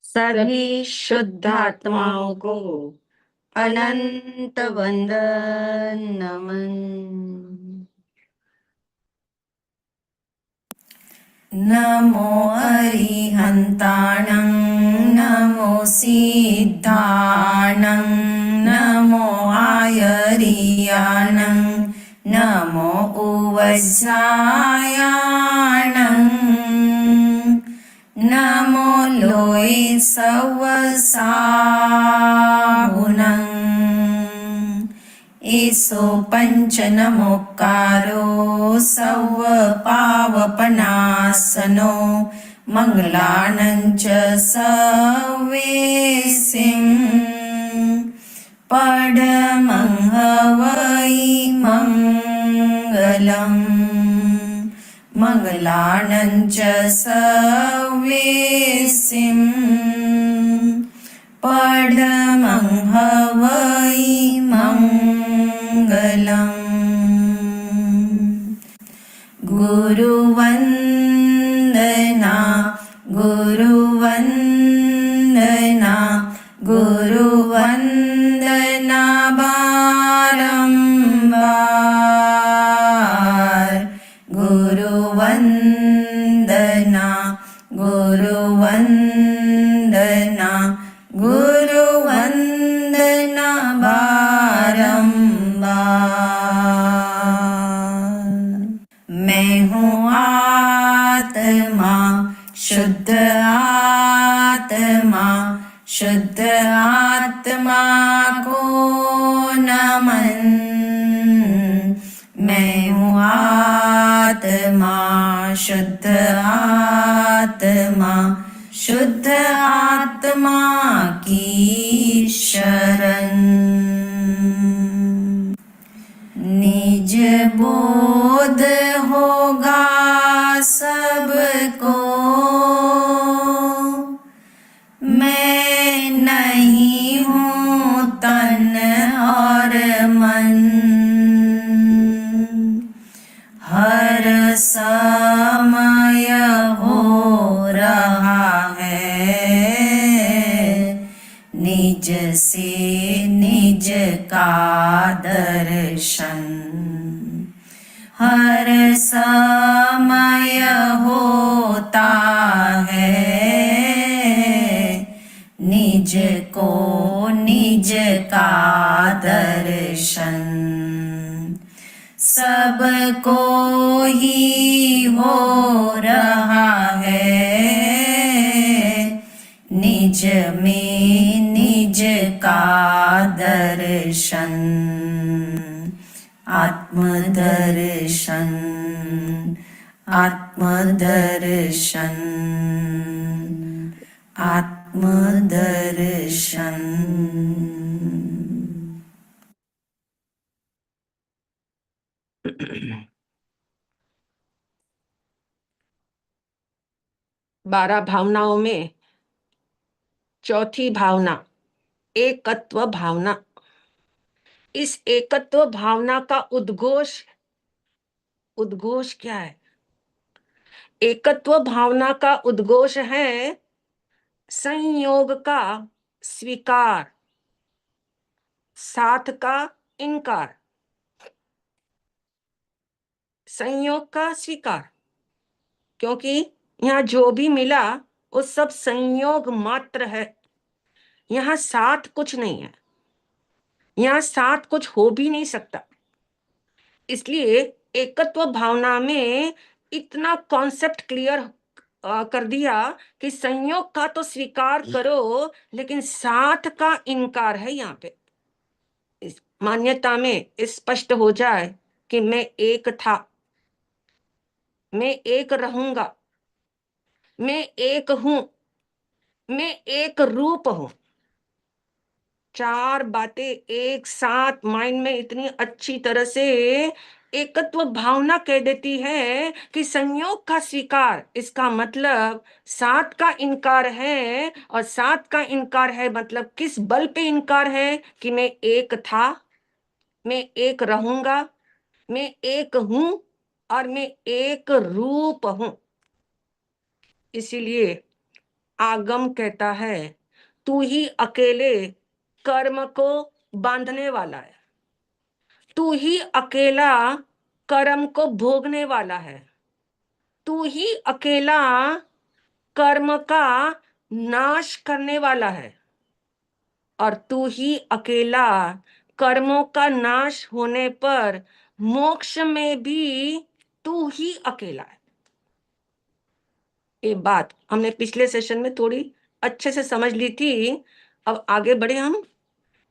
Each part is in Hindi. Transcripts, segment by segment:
सभी शुद्धात्माओं को अनंत वंदन नमन। नमो अरिहन्ताणं नमो सिद्धाणं नमो आयर्याणं नमो उवस्यायाणं नमो लोये सवसाहुनं एसो पंचनमोकारो सव पावपनासनो मंगलानं च सवेसिं पडमं हवै मंगलम् मंगलानं च सवेसिं पडमं हवै मंगलम्। गुरुवन्दना गुरुवन्दना गुरुवन्दना बारंबार गुरुवन्दना गुरुवन्दना गुरुवन्दना बारंबार। मैं हूँ आत्मा शुद्ध आत्मा शुद्ध आत्मा को नमन। मैं हूँ आत्मा शुद्ध आत्मा शुद्ध आत्मा की शरण। निज बोध होगा सबको मैं नहीं हूँ तन और मन। हर समय हो रहा है निज से निज का दर्शन। हर समय होता है निज को निज का दर्शन। सबको ही हो रहा है निज में निज का दर्शन। आत्मदर्शन आत्मदर्शन आत्मदर्शन। 12 भावनाओं में चौथी भावना एकत्व भावना। इस एकत्व भावना का उद्घोष क्या है? एकत्व भावना का उद्घोष है संयोग का स्वीकार, साथ का इनकार। संयोग का स्वीकार, क्योंकि यहाँ जो भी मिला वो सब संयोग मात्र है। यहाँ साथ कुछ नहीं है, यहाँ साथ कुछ हो भी नहीं सकता। इसलिए एकत्व भावना में इतना कॉन्सेप्ट क्लियर कर दिया कि संयोग का तो स्वीकार करो लेकिन साथ का इनकार है। यहाँ पे इस मान्यता में स्पष्ट हो जाए कि मैं एक था, मैं एक रहूंगा, मैं एक हूं, मैं एक रूप हूं। 4 बातें एक साथ माइंड में इतनी अच्छी तरह से एकत्व भावना कह देती है कि संयोग का स्वीकार, इसका मतलब साथ का इनकार है। और साथ का इनकार है मतलब किस बल पे इनकार है? कि मैं एक था, मैं एक रहूंगा, मैं एक हूं और मैं एक रूप हूं। इसीलिए आगम कहता है तू ही अकेले कर्म को बांधने वाला है, तू ही अकेला कर्म को भोगने वाला है, तू ही अकेला कर्म का नाश करने वाला है, और तू ही अकेला कर्मों का नाश होने पर मोक्ष में भी तू ही अकेला है। ये बात हमने पिछले सेशन में थोड़ी अच्छे से समझ ली थी, अब आगे बढ़े हम।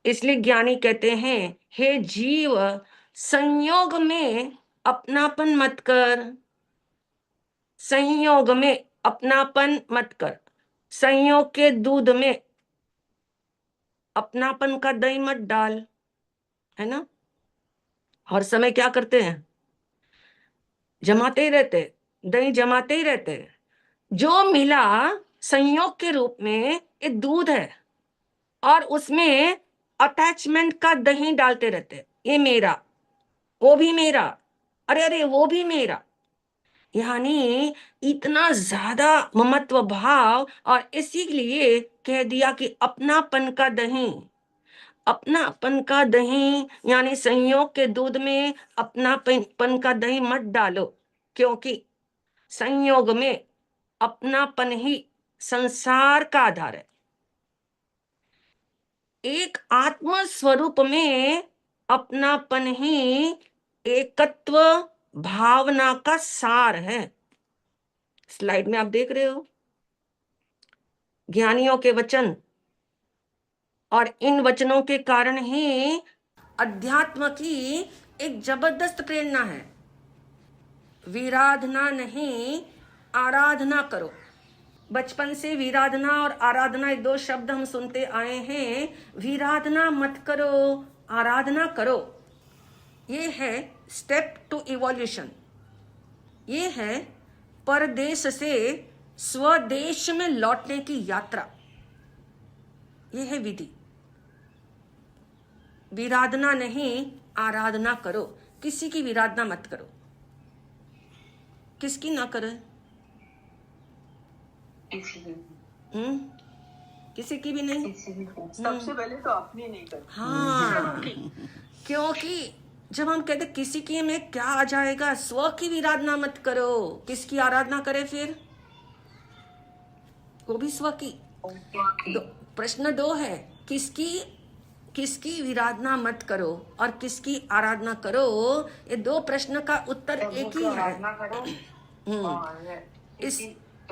इसलिए ज्ञानी कहते हैं हे जीव, संयोग में अपनापन मत कर, संयोग में अपनापन मत कर, संयोग के दूध में अपनापन का दही मत डाल, है ना। हर समय क्या करते हैं, जमाते ही रहते, दही जमाते ही रहते। जो मिला संयोग के रूप में ये दूध है, और उसमें अटैचमेंट का दही डालते रहते, ये मेरा, वो भी मेरा, अरे अरे वो भी मेरा, यानी इतना ज्यादा ममत्व भाव। और इसीलिए कह दिया कि अपनापन का दही, अपनापन का दही यानी संयोग के दूध में अपनापन का दही मत डालो, क्योंकि संयोग में अपनापन ही संसार का आधार है। एक आत्म स्वरूप में अपनापन ही एकत्व भावना का सार है। स्लाइड में आप देख रहे हो ज्ञानियों के वचन, और इन वचनों के कारण ही अध्यात्म की एक जबरदस्त प्रेरणा है। विराधना नहीं, आराधना करो। बचपन से विराधना और आराधना ये दो शब्द हम सुनते आए हैं। विराधना मत करो, आराधना करो। ये है स्टेप टू इवोल्यूशन, ये है परदेश से स्वदेश में लौटने की यात्रा, ये है विधि। विराधना नहीं, आराधना करो। किसी की विराधना मत करो। किसकी ना करो? किसी की भी नहीं। सबसे पहले तो अपनी नहीं करती। हाँ, क्योंकि जब हम कहते किसी की में क्या आ जाएगा, स्व की विराधना मत करो। किसकी आराधना करे फिर? वो भी स्व की। प्रश्न दो है, किसकी विराधना मत करो और किसकी आराधना करो। ये दो प्रश्न का उत्तर एक ही है। इस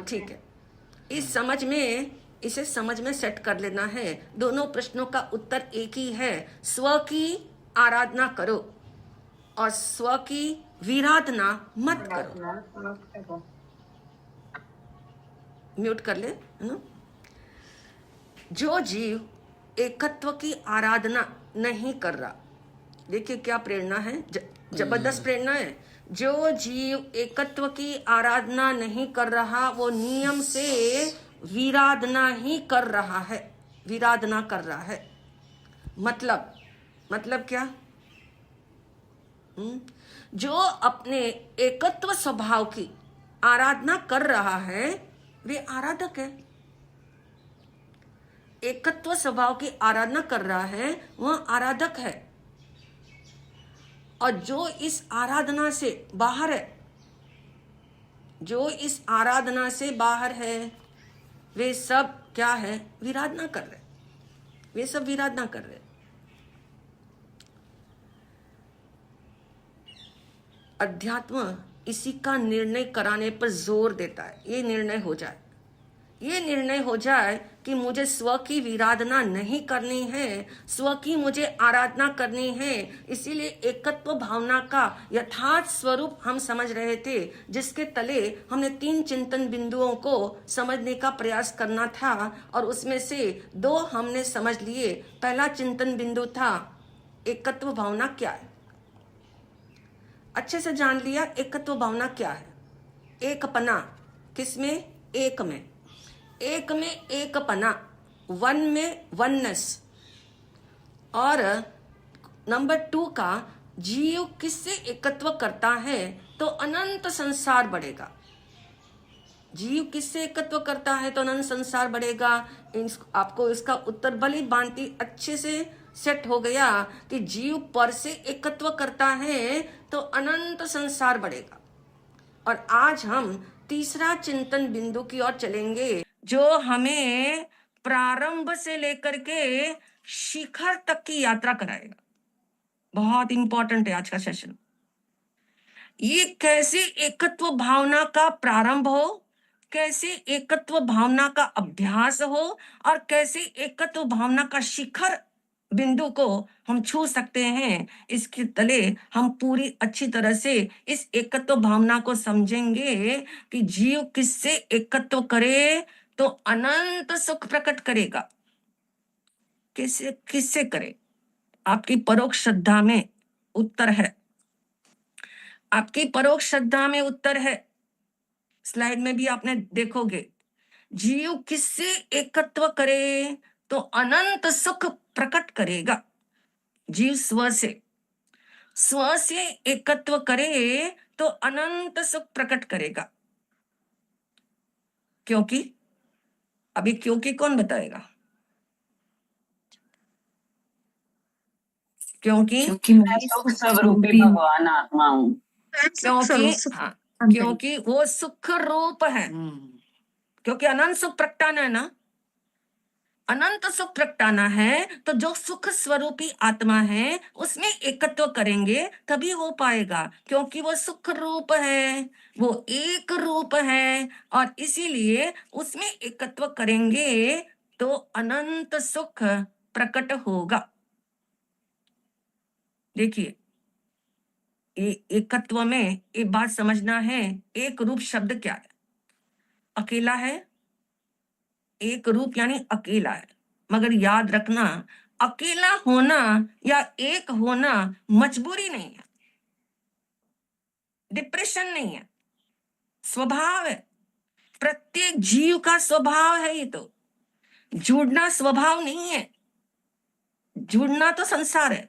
ठीक है, इसे समझ में सेट कर लेना है। दोनों प्रश्नों का उत्तर एक ही है, स्व की आराधना करो और स्व की विराधना मत करो। म्यूट कर ले, है ना। जो जीव एकत्व की आराधना नहीं कर रहा, देखिए क्या प्रेरणा है, जबरदस्त प्रेरणा है। जो जीव एकत्व की आराधना नहीं कर रहा, वो नियम से विराधना ही कर रहा है, विराधना कर रहा है। मतलब क्या? जो अपने एकत्व स्वभाव की आराधना कर रहा है वे आराधक है। एकत्व स्वभाव की आराधना कर रहा है वह आराधक है, और जो इस आराधना से बाहर है, जो इस आराधना से बाहर है, वे सब क्या है? विराधना कर रहे, वे सब विराधना कर रहे। अध्यात्म इसी का निर्णय कराने पर जोर देता है। ये निर्णय हो जाए कि मुझे स्व की विराधना नहीं करनी है, स्व की मुझे आराधना करनी है। इसीलिए एकत्व भावना का यथार्थ स्वरूप हम समझ रहे थे, जिसके तले हमने 3 चिंतन बिंदुओं को समझने का प्रयास करना था, और उसमें से 2 हमने समझ लिए। पहला चिंतन बिंदु था एकत्व भावना क्या है, अच्छे से जान लिया। एकत्व भावना क्या है? एकपना, किसमें? एक में, एक में एकपना, वन में वननेस। और नंबर 2 का, जीव किससे एकत्व करता है तो अनंत संसार बढ़ेगा। जीव किससे एकत्व करता है तो अनंत संसार बढ़ेगा। आपको इसका उत्तर भली भांति अच्छे से सेट हो गया कि जीव पर से एकत्व करता है तो अनंत संसार बढ़ेगा। और आज हम तीसरा चिंतन बिंदु की ओर चलेंगे, जो हमें प्रारंभ से लेकर के शिखर तक की यात्रा कराएगा। बहुत इंपॉर्टेंट है आज का सेशन। ये कैसे एकत्व भावना का प्रारंभ हो, कैसे एकत्व भावना का अभ्यास हो, और कैसे एकत्व भावना का शिखर बिंदु को हम छू सकते हैं, इसके तले हम पूरी अच्छी तरह से इस एकत्व भावना को समझेंगे कि जीव किससे एकत्व करे तो अनंत सुख प्रकट करेगा। किससे किससे करे? आपकी परोक्ष श्रद्धा में उत्तर है, आपकी परोक्ष श्रद्धा में उत्तर है। स्लाइड में भी आपने देखोगे, जीव किससे एकत्व करे तो अनंत सुख प्रकट करेगा। जीव स्व से एकत्व करे तो अनंत सुख प्रकट करेगा। क्योंकि अभी क्योंकि कौन बताएगा? क्योंकि मैं सुख स्वरूपी भगवान आत्मा हूँ। क्योंकि वो सुख रूप है, क्योंकि अनंत सुख प्रगटाना है ना, अनंत सुख प्रगटाना है तो जो सुख स्वरूपी आत्मा है उसमें एकत्व करेंगे तभी हो पाएगा, क्योंकि वो सुख रूप है, वो एक रूप है, और इसीलिए उसमें एकत्व करेंगे तो अनंत सुख प्रकट होगा। देखिए, एकत्व में एक बात समझना है, एक रूप शब्द क्या है? अकेला है, एक रूप यानी अकेला है। मगर याद रखना, अकेला होना या एक होना मजबूरी नहीं है, डिप्रेशन नहीं है, स्वभाव है। प्रत्येक जीव का स्वभाव है ये तो। जुड़ना स्वभाव नहीं है, जुड़ना तो संसार है,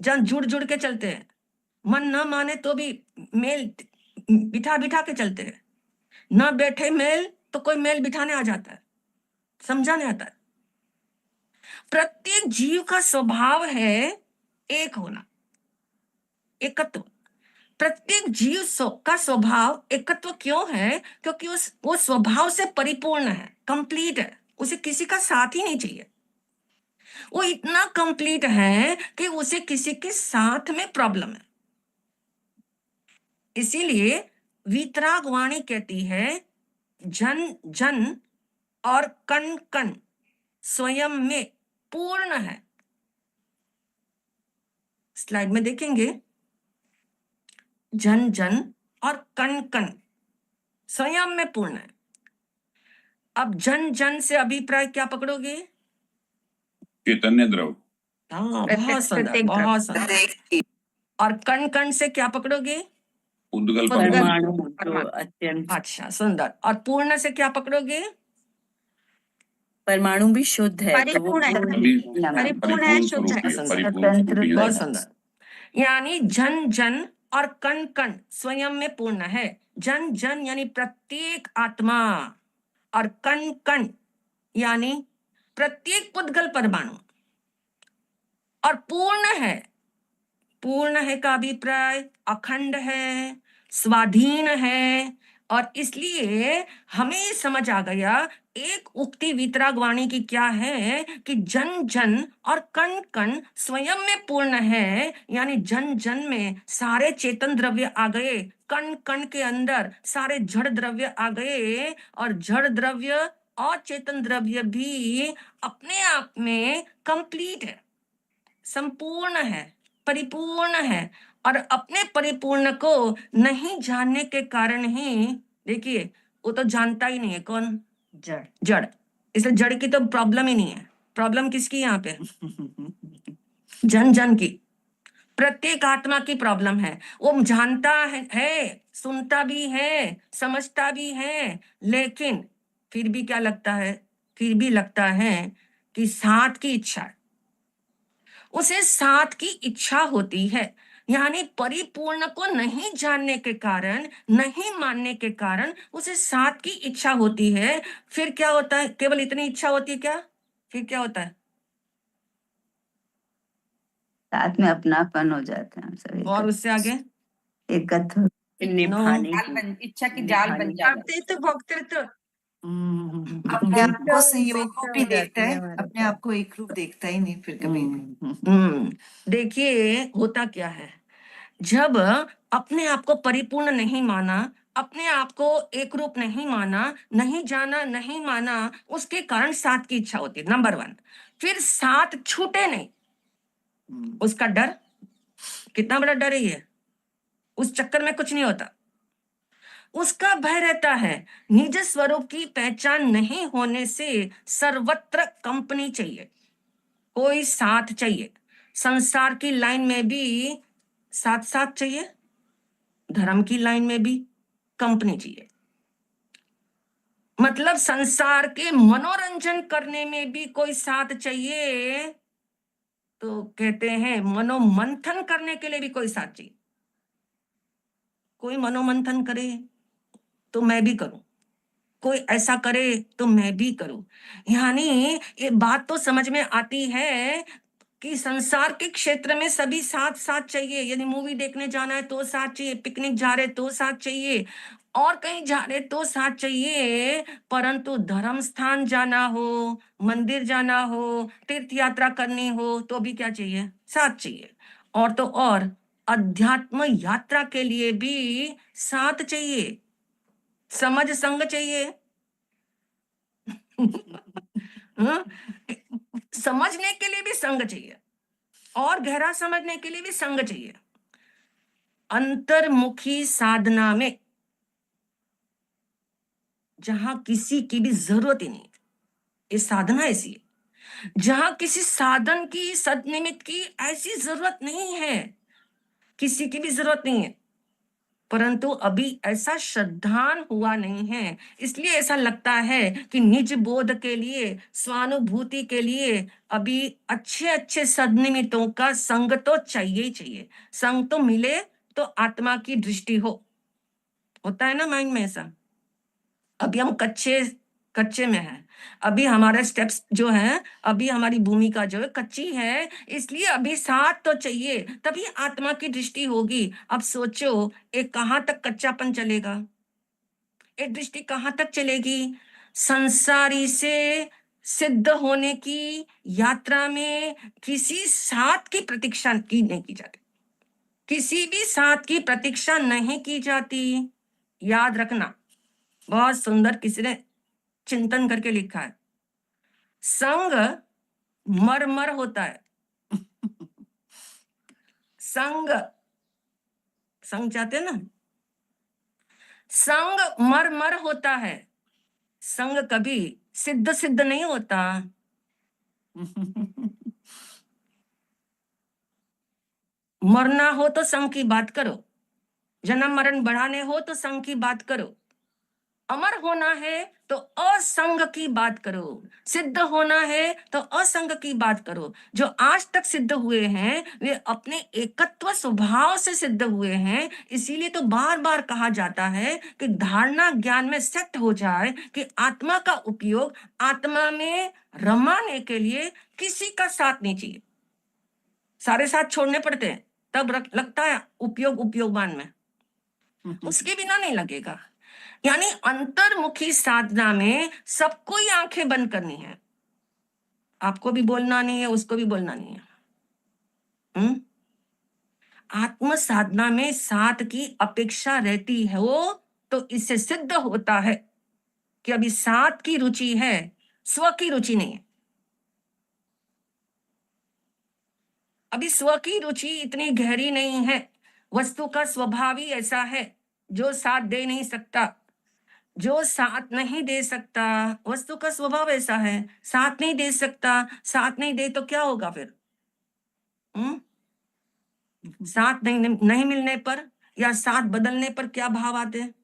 जहां जुड़ जुड़ के चलते हैं। मन न माने तो भी मेल बिठा बिठा के चलते हैं, न बैठे मेल तो कोई मेल बिठाने आ जाता है, समझाने आता है। प्रत्येक जीव का स्वभाव है एक होना, एकत्व। प्रत्येक जीव का स्वभाव एकत्व क्यों है? क्योंकि वो स्वभाव से परिपूर्ण है, कंप्लीट है, उसे किसी का साथ ही नहीं चाहिए। वो इतना कंप्लीट है कि उसे किसी के साथ में प्रॉब्लम है। इसीलिए वीतराग वाणी कहती है, जन जन और कण कण स्वयं में पूर्ण है। स्लाइड में देखेंगे, जन जन और कण कण स्वयं में पूर्ण है। अब जन जन से अभिप्राय क्या पकड़ोगे? चैतन्य द्रव। हाँ, बहुत सुंदर, बहुत सुंदर। और कण कण से क्या पकड़ोगे? उद्गल परमाणु परमाणु। जो अत्यंत अच्छा, सुंदर। और पूर्ण से क्या पकड़ोगे? परमाणु भी शुद्ध है, तो वो परिपूर्ण है, शुद्ध है, स्वतंत्र बहुत सुंदर। यानी जन जन और कण कण स्वयं में पूर्ण है। जन जन यानी प्रत्येक आत्मा, और कण कण यानी प्रत्येक पुद्गल परमाणु, और पूर्ण है। पूर्ण है का अभिप्राय अखंड है, स्वाधीन है। और इसलिए हमें ये समझ आ गया, एक उक्ति वीतराग वाणी की क्या है कि जन जन और कण कण स्वयं में पूर्ण है। यानी जन जन में सारे चेतन द्रव्य आ गए, कण कण के अंदर सारे जड़ द्रव्य आ गए, और जड़ द्रव्य और चेतन द्रव्य भी अपने आप में कंप्लीट है, संपूर्ण है, परिपूर्ण है। और अपने परिपूर्ण को नहीं जानने के कारण ही, देखिए, वो तो जानता ही नहीं है। कौन? जड़। जड़। इसलिए जड़ की तो प्रॉब्लम ही नहीं है। प्रॉब्लम किसकी यहाँ पे? जन जन की, प्रत्येक आत्मा की प्रॉब्लम है। वो जानता है, सुनता भी है, समझता भी है, लेकिन फिर भी क्या लगता है? फिर भी लगता है कि साथ की इच्छा है, उसे साथ की इच्छा होती है। यानी परिपूर्ण को नहीं जानने के कारण, नहीं मानने के कारण उसे सात की इच्छा होती है। फिर क्या होता है? केवल इतनी इच्छा होती है क्या? फिर क्या होता है? साथ में अपनापन हो जाते हैं हम सब और उससे आगे एकत्र निभाने इच्छा की जाल बन जाती है। तो भक्तृत्व अपने आप को संयोग रूप ही देखता है, अपने आप को एक रूप देखता ही नहीं फिर कभी भी। देखिए होता क्या है, जब अपने आप को परिपूर्ण नहीं माना, अपने आप को एक रूप नहीं माना, नहीं जाना, नहीं माना, उसके कारण सात की इच्छा होती है, नंबर 1। फिर सात छूटे नहीं, उसका डर, कितना बड़ा डर है ये, उस चक्कर में कुछ नहीं होता। उसका भय रहता है, निज स्वरूप की पहचान नहीं होने से सर्वत्र कंपनी चाहिए, कोई साथ चाहिए। संसार की लाइन में भी साथ साथ चाहिए, धर्म की लाइन में भी कंपनी चाहिए। मतलब संसार के मनोरंजन करने में भी कोई साथ चाहिए, तो कहते हैं मनोमंथन करने के लिए भी कोई साथ चाहिए। कोई मनोमंथन करे तो मैं भी करूं, कोई ऐसा करे तो मैं भी करूं। यानी ये बात तो समझ में आती है कि संसार के क्षेत्र में सभी साथ साथ चाहिए। यदि मूवी देखने जाना है तो साथ चाहिए, पिकनिक जा रहे तो साथ चाहिए, और कहीं जा रहे तो साथ चाहिए। परंतु धर्म स्थान जाना हो, मंदिर जाना हो, तीर्थ यात्रा करनी हो तो भी क्या चाहिए? साथ चाहिए। और तो और अध्यात्म यात्रा के लिए भी साथ चाहिए, समझ संग चाहिए। हाँ? समझने के लिए भी संग चाहिए, और गहरा समझने के लिए भी संग चाहिए। अंतर्मुखी साधना में जहां किसी की भी जरूरत ही नहीं, ये साधना ऐसी है जहां किसी साधन की, सदनिमित्त की ऐसी जरूरत नहीं है, किसी की भी जरूरत नहीं है। परंतु अभी ऐसा श्रद्धान हुआ नहीं है, इसलिए ऐसा लगता है कि निज बोध के लिए, स्वानुभूति के लिए अभी अच्छे अच्छे सदनिमित्तों का संग तो चाहिए ही चाहिए। संग तो मिले तो आत्मा की दृष्टि होता है ना माइंड में ऐसा। अभी हम कच्चे में है, अभी हमारे स्टेप्स जो है, अभी हमारी भूमिका जो है कच्ची है, इसलिए अभी साथ तो चाहिए, तभी आत्मा की दृष्टि होगी। अब सोचो एक कहां तक कच्चापन चलेगा, एक दृष्टि कहां तक चलेगी? संसारी से सिद्ध होने की यात्रा में किसी साथ की प्रतीक्षा की नहीं की जाती, किसी भी साथ की प्रतीक्षा नहीं की जाती। याद रखना, बहुत सुंदर किसी ने चिंतन करके लिखा है, संग मरमर होता है। संग संग चाहते हैं ना, संग मरमर होता है, संग कभी सिद्ध सिद्ध नहीं होता। मरना हो तो संग की बात करो, जन्म मरण बढ़ाने हो तो संग की बात करो, अमर होना है तो असंग की बात करो, सिद्ध होना है तो असंग की बात करो। जो आज तक सिद्ध हुए हैं वे अपने एकत्व स्वभाव से सिद्ध हुए हैं। इसीलिए तो बार बार कहा जाता है कि धारणा ज्ञान में सेट हो जाए कि आत्मा का उपयोग आत्मा में रमाने के लिए किसी का साथ नहीं चाहिए, सारे साथ छोड़ने पड़ते हैं, तब लगता है उपयोगवान में, उसके बिना नहीं लगेगा। यानी अंतर्मुखी साधना में सबको ही आंखें बंद करनी है, आपको भी बोलना नहीं है, उसको भी बोलना नहीं है। आत्म साधना में साथ की अपेक्षा रहती है वो, तो इससे सिद्ध होता है कि अभी साथ की रुचि है, स्व की रुचि नहीं है। अभी स्व की रुचि इतनी गहरी नहीं है, वस्तु का स्वभाव ही ऐसा है जो साथ दे नहीं सकता, जो साथ नहीं दे सकता, वस्तु का स्वभाव ऐसा है, साथ नहीं दे सकता। साथ नहीं दे तो क्या होगा फिर? साथ नहीं मिलने पर या साथ बदलने पर क्या भाव आते हैं?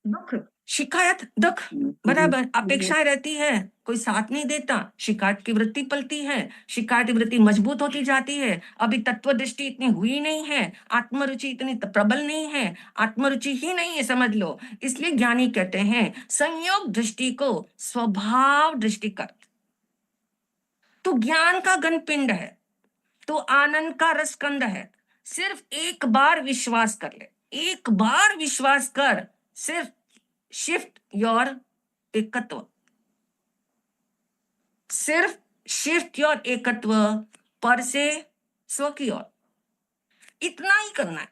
दुख, शिकायत, दुख, बराबर। अपेक्षाएं रहती है, कोई साथ नहीं देता, शिकायत की वृत्ति पलती है, शिकायत की वृत्ति मजबूत होती जाती है। अभी तत्व दृष्टि इतनी हुई नहीं है, आत्मरुचि इतनी प्रबल नहीं है, आत्मरुचि ही नहीं है, समझ लो। इसलिए ज्ञानी कहते हैं संयोग दृष्टि को स्वभाव दृष्टि कर। तो ज्ञान का घनपिंड है, तो आनंद का रसकंद है। सिर्फ एक बार विश्वास कर ले, एक बार विश्वास कर, सिर्फ शिफ्ट योर एकत्व, सिर्फ शिफ्ट योर एकत्व पर से स्व की ओर, इतना ही करना है।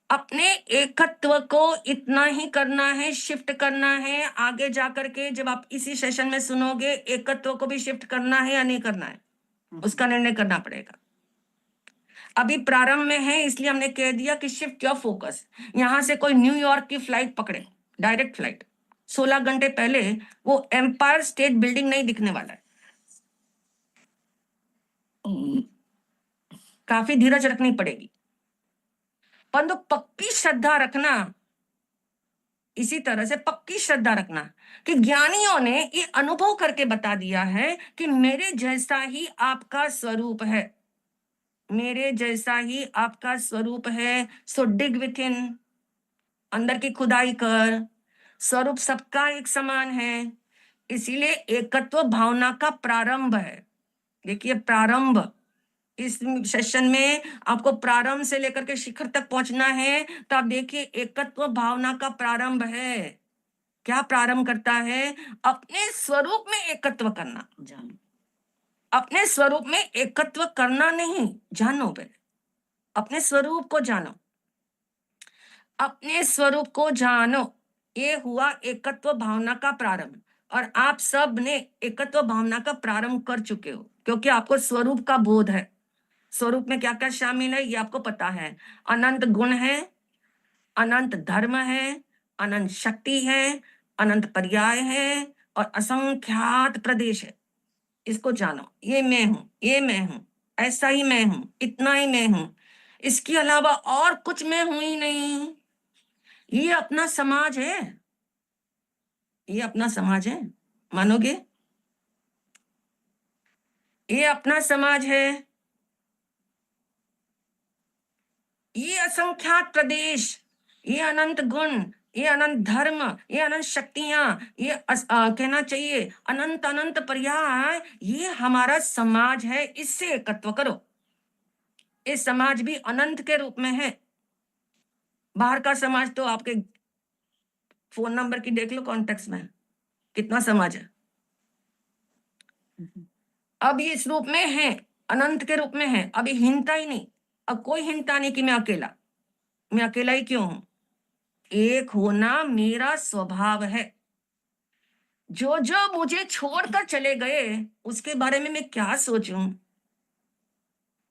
अपने एकत्व को इतना ही करना है, शिफ्ट करना है। आगे जाकर के जब आप इसी सेशन में सुनोगे, एकत्व को भी शिफ्ट करना है या नहीं करना है, उसका निर्णय करना पड़ेगा। अभी प्रारंभ में है, इसलिए हमने कह दिया कि शिफ्ट योर फोकस। यहां से कोई न्यूयॉर्क की फ्लाइट पकड़े, डायरेक्ट फ्लाइट, 16 घंटे पहले वो एम्पायर स्टेट बिल्डिंग नहीं दिखने वाला है। काफी धीरज रखनी पड़ेगी, परंतु पक्की श्रद्धा रखना। इसी तरह से पक्की श्रद्धा रखना कि ज्ञानियों ने ये अनुभव करके बता दिया है कि मेरे जैसा ही आपका स्वरूप है, मेरे जैसा ही आपका स्वरूप है। सो डिग विथ इन, अंदर की खुदाई कर। स्वरूप सबका एक समान है, इसीलिए एकत्व भावना का प्रारंभ है। देखिए प्रारंभ, इस सेशन में आपको प्रारंभ से लेकर के शिखर तक पहुंचना है, तो आप देखिए एकत्व भावना का प्रारंभ है। क्या प्रारंभ करता है? अपने स्वरूप में एकत्व करना, जानो। अपने स्वरूप में एकत्व करना नहीं, जानो पहले, अपने स्वरूप को जानो, अपने स्वरूप को जानो। ये हुआ एकत्व भावना का प्रारंभ। और आप सब ने एकत्व भावना का प्रारंभ कर चुके हो, क्योंकि आपको स्वरूप का बोध है। स्वरूप में क्या क्या शामिल है ये आपको पता है। अनंत गुण है, अनंत धर्म है, अनंत शक्ति है, अनंत पर्याय है और असंख्यात प्रदेश है। इसको जानो, ये मैं हूं, ये मैं हूं, ऐसा ही मैं हूं, इतना ही मैं हूं, इसके अलावा और कुछ मैं हूं ही नहीं। ये अपना समाज है, ये अपना समाज है, मानोगे? ये अपना समाज है। ये असंख्यात प्रदेश, ये अनंत गुण, ये अनंत धर्म, ये अनंत शक्तियां, ये कहना चाहिए अनंत अनंत पर्याय, ये हमारा समाज है। इससे एकत्व करो। ये समाज भी अनंत के रूप में है। बाहर का समाज तो आपके फोन नंबर की देख लो कॉन्टेक्स्ट में कितना समाज है। अब ये इस रूप में है, अनंत के रूप में है। अभी हिंता ही नहीं, अब कोई हिंता नहीं कि मैं अकेला ही क्यों हूं। एक होना मेरा स्वभाव है। जो जो मुझे छोड़कर चले गए उसके बारे में मैं क्या सोचूं?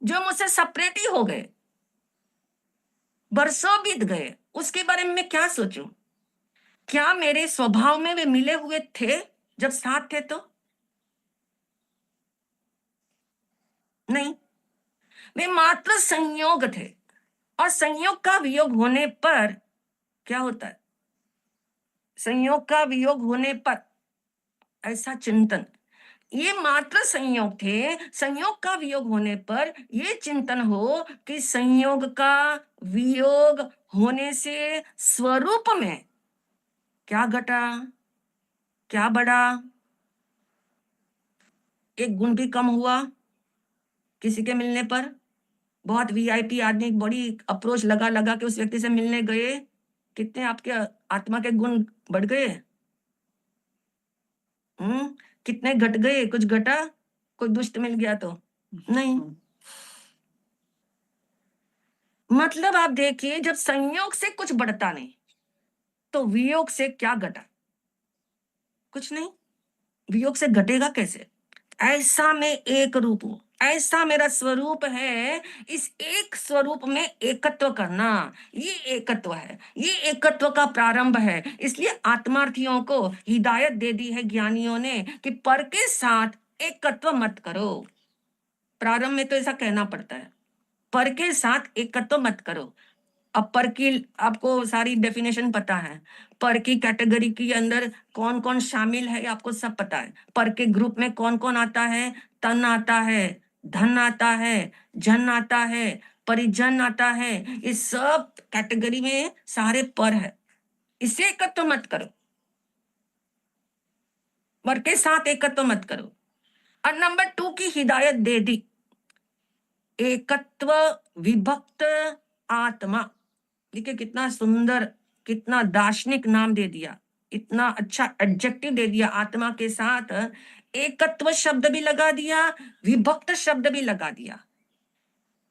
जो मुझसे सेपरेट ही हो गए, बरसों बीत गए, उसके बारे में मैं क्या सोचूं? क्या मेरे स्वभाव में वे मिले हुए थे जब साथ थे? तो नहीं, वे मात्र संयोग थे। और संयोग का वियोग होने पर क्या होता है? संयोग का वियोग होने पर ऐसा चिंतन, ये मात्र संयोग थे। संयोग का वियोग होने पर ये चिंतन हो कि संयोग का वियोग होने से स्वरूप में क्या घटा, क्या बढ़ा? एक गुण भी कम हुआ किसी के मिलने पर। बहुत वीआईपी आदमी बड़ी अप्रोच लगा लगा के उस व्यक्ति से मिलने गए, कितने आपके आत्मा के गुण बढ़ गए? कितने घट गए? कुछ घटा? कोई दुष्ट मिल गया तो नहीं। मतलब आप देखिए, जब संयोग से कुछ बढ़ता नहीं तो वियोग से क्या घटा? कुछ नहीं। वियोग से घटेगा कैसे? ऐसा मैं एक रूप हूं, ऐसा मेरा स्वरूप है। इस एक स्वरूप में एकत्व करना, ये एकत्व है, ये एकत्व का प्रारंभ है। इसलिए आत्मार्थियों को हिदायत दे दी है ज्ञानियों ने कि पर के साथ एकत्व मत करो। प्रारंभ में तो ऐसा कहना पड़ता है, पर के साथ एकत्व मत करो। अब पर की आपको सारी डेफिनेशन पता है, पर की कैटेगरी के अंदर कौन कौन शामिल है आपको सब पता है। पर के ग्रुप में कौन कौन आता है, तन आता है, धन आता है, जन आता है, परिजन आता है, इस सब कैटेगरी में सारे पर है। इसे एकत्व मत करो, पर के साथ एकत्व मत करो। और नंबर 2 की हिदायत दे दी, एकत्व विभक्त आत्मा। देखिए कितना सुंदर, कितना दार्शनिक नाम दे दिया, इतना अच्छा एडजेक्टिव दे दिया। आत्मा के साथ एकत्व शब्द भी लगा दिया, विभक्त शब्द भी लगा दिया।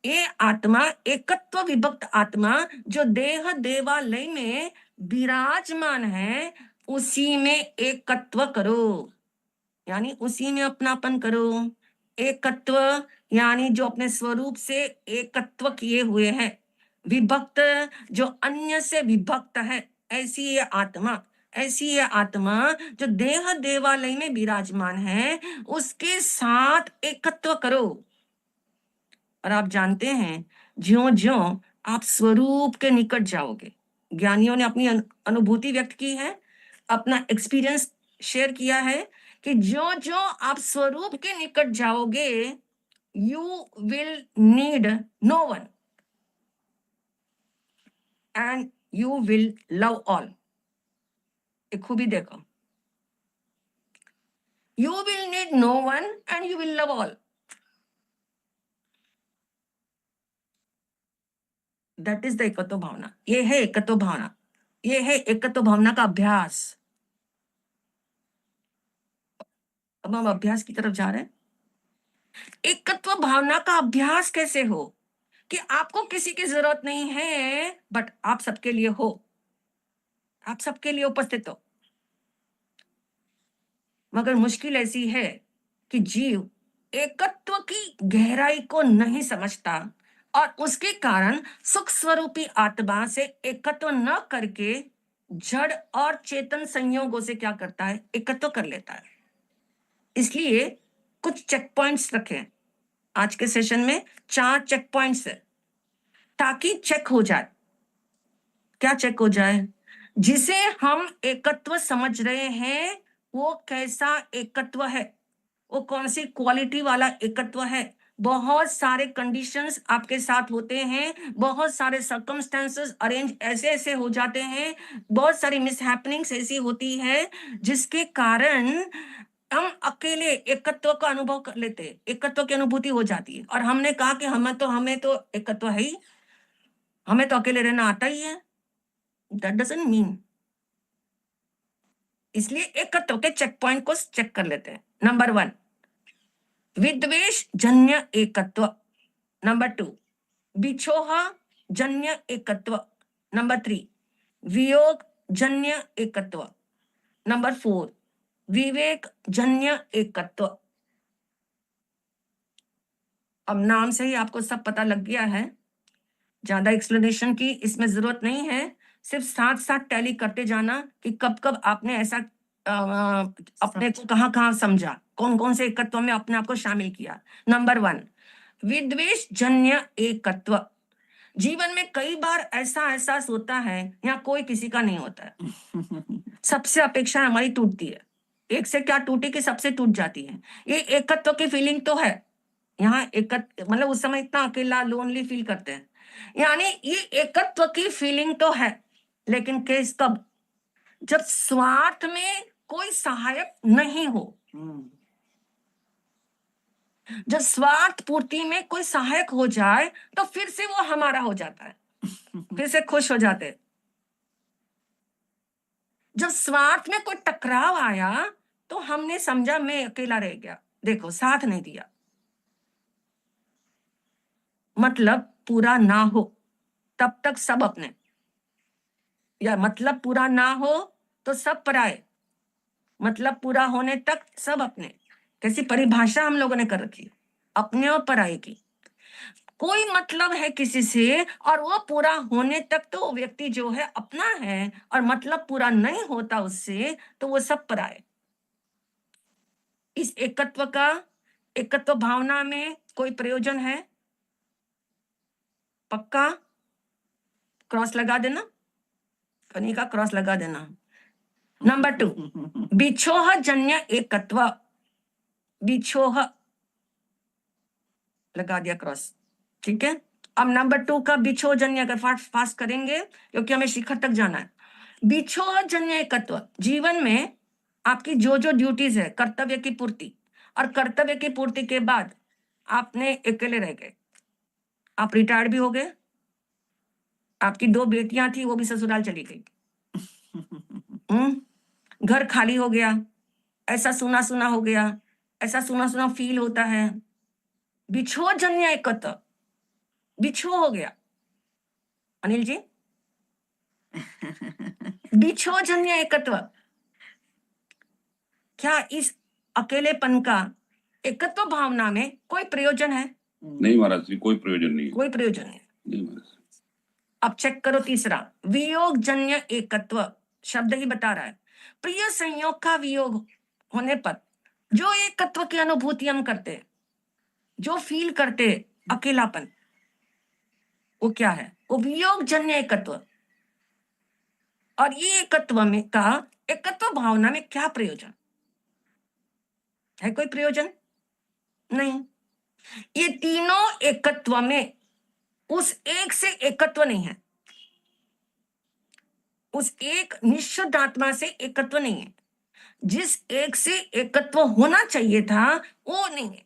ये आत्मा, एकत्व विभक्त आत्मा जो देह देवालय में विराजमान है, उसी में एकत्व करो, यानी उसी में अपनापन करो। एकत्व यानी जो अपने स्वरूप से एकत्व किए हुए हैं, विभक्त जो अन्य से विभक्त है, ऐसी ये आत्मा, ऐसी ये आत्मा जो देह देवालय में विराजमान है, उसके साथ एकत्व करो। और आप जानते हैं, ज्यों ज्यों आप स्वरूप के निकट जाओगे, ज्ञानियों ने अपनी अनुभूति व्यक्त की है, अपना एक्सपीरियंस शेयर किया है कि ज्यों ज्यों आप स्वरूप के निकट जाओगे, you will need no one and you will love all. एक खूबी देखो, you will need no one and you will love all. That is the एकत्व भावना। ये है एकत्व भावना, ये है एकत्व भावना का अभ्यास। अब हम अभ्यास की तरफ जा रहे हैं। एकत्व भावना का अभ्यास कैसे हो कि आपको किसी की जरूरत नहीं है, बट आप सबके लिए हो, आप सबके लिए उपस्थित हो। मगर मुश्किल ऐसी है कि जीव एकत्व की गहराई को नहीं समझता और उसके कारण सुख स्वरूपी आत्मा से एकत्व न करके जड़ और चेतन संयोगों से क्या करता है, एकत्व कर लेता है। इसलिए कुछ चेक पॉइंट्स रखें आज के सेशन में, 4 चेक पॉइंट्स है, ताकि चेक हो जाए। क्या चेक हो जाए? जिसे हम एकत्व समझ रहे हैं वो कैसा एकत्व है, वो कौन सी क्वालिटी वाला एकत्व है। बहुत सारे कंडीशंस आपके साथ होते हैं, बहुत सारे सर्कमस्टेंसेस अरेंज ऐसे ऐसे हो जाते हैं, बहुत सारी मिसहैपनिंग्स ऐसी होती है जिसके कारण हम अकेले एकत्व का अनुभव कर लेते हैं, एकत्व की अनुभूति हो जाती है। और हमने कहा कि हमें तो एकत्व है ही, हमें तो अकेले रहना आता ही है। That doesn't mean. इसलिए एकत्व के चेक पॉइंट को चेक कर लेते हैं। नंबर 1, विद्वेष जन्य एकत्व। नंबर 2, बिछोह जन्य एकत्व। नंबर 3, वियोग जन्य एकत्व। नंबर 4, विवेक जन्य एकत्व। अब नाम से ही आपको सब पता लग गया है, ज्यादा एक्सप्लेनेशन की इसमें जरूरत नहीं है। सिर्फ साथ साथ टैली करते जाना कि कब कब आपने ऐसा अपने को कहाँ कहाँ समझा, कौन कौन से एकत्व में अपने आप को शामिल किया। नंबर 1, विद्वेष जन्य एकत्व। जीवन में कई बार ऐसा एहसास होता है, यहाँ कोई किसी का नहीं होता है, सबसे अपेक्षा हमारी टूटती है। एक से क्या टूटी कि सबसे टूट जाती है। ये एकत्व की फीलिंग तो है यहाँ, एकत्व मतलब उस समय इतना अकेला लोनली फील करते हैं, यानी ये एकत्व की फीलिंग तो है। लेकिन केस कब? जब स्वार्थ में कोई सहायक नहीं हो, जब स्वार्थ पूर्ति में कोई सहायक हो जाए तो फिर से वो हमारा हो जाता है, फिर से खुश हो जाते हैं। जब स्वार्थ में कोई टकराव आया तो हमने समझा मैं अकेला रह गया, देखो साथ नहीं दिया। मतलब पूरा ना हो तब तक सब अपने, या मतलब पूरा ना हो तो सब पराए, मतलब पूरा होने तक सब अपने। कैसी परिभाषा हम लोगों ने कर रखी है अपने और पराये की। कोई मतलब है किसी से और वो पूरा होने तक तो वो व्यक्ति जो है अपना है, और मतलब पूरा नहीं होता उससे तो वो सब पराये। इस एकत्व का, एकत्व भावना में कोई प्रयोजन है? पक्का? क्रॉस लगा देना, कनिका क्रॉस लगा देना। नंबर 2, बिछोह जन्य एकत्व, बिछोह लगा दिया क्रॉस, ठीक है। अब नंबर 2 का बिछोह जन्य, अगर फास्ट करेंगे क्योंकि हमें शिखर तक जाना है। बिछोह जन्य एकत्व, जीवन में आपकी जो जो ड्यूटीज है, कर्तव्य की पूर्ति, और कर्तव्य की पूर्ति के बाद आपने अकेले रह गए, आप रिटायर्ड भी हो गए, आपकी 2 बेटियां थी वो भी ससुराल चली गई, घर खाली हो गया, ऐसा सुना सुना हो गया, ऐसा सुना सुना फील होता है। बिछोह जन्य एकत्व, बिछोह हो गया अनिल जी, बिछोह जन्य एकत्व। क्या इस अकेलेपन का एकत्व भावना में कोई प्रयोजन है? नहीं महाराज जी, कोई प्रयोजन नहीं है। कोई प्रयोजन नहीं। नहीं महाराज। अब चेक करो तीसरा, वियोग जन्य एकत्व, शब्द ही बता रहा है प्रिय संयोग का वियोग होने पर जो एकत्व की अनुभूति हम करते, जो फील करते अकेलापन, वो क्या है? वो वियोग जन्य एकत्व। और ये एकत्व में का एकत्व भावना में क्या प्रयोजन है? कोई प्रयोजन नहीं। ये तीनों एकत्व में उस एक से एकत्व नहीं है, उस एक निश्चित आत्मा से एकत्व नहीं है। जिस एक से एकत्व होना चाहिए था वो नहीं है।